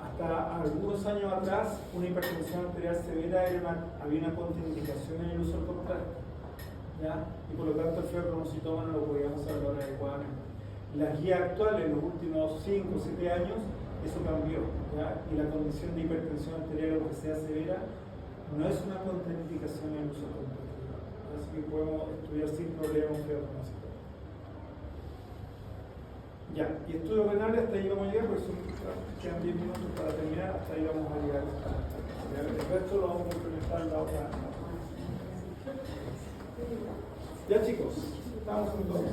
Hasta algunos años atrás, una hipertensión arterial severa había una contraindicación en el uso del contraste, ¿ya? Y por lo tanto el feocromocitoma no lo podíamos evaluar adecuadamente. Las guías actuales, en los últimos 5 o 7 años, eso cambió, ¿ya? Y la condición de hipertensión arterial, aunque sea severa, no es una contraindicación en el uso del contraste. Así que podemos estudiar sin problema un feocromocitoma. Ya, y estudios renales hasta ahí vamos a llegar, porque quedan 10 minutos para terminar, hasta ahí vamos a llegar. El resto lo vamos a implementar en la otra. Ya chicos, estamos en todo.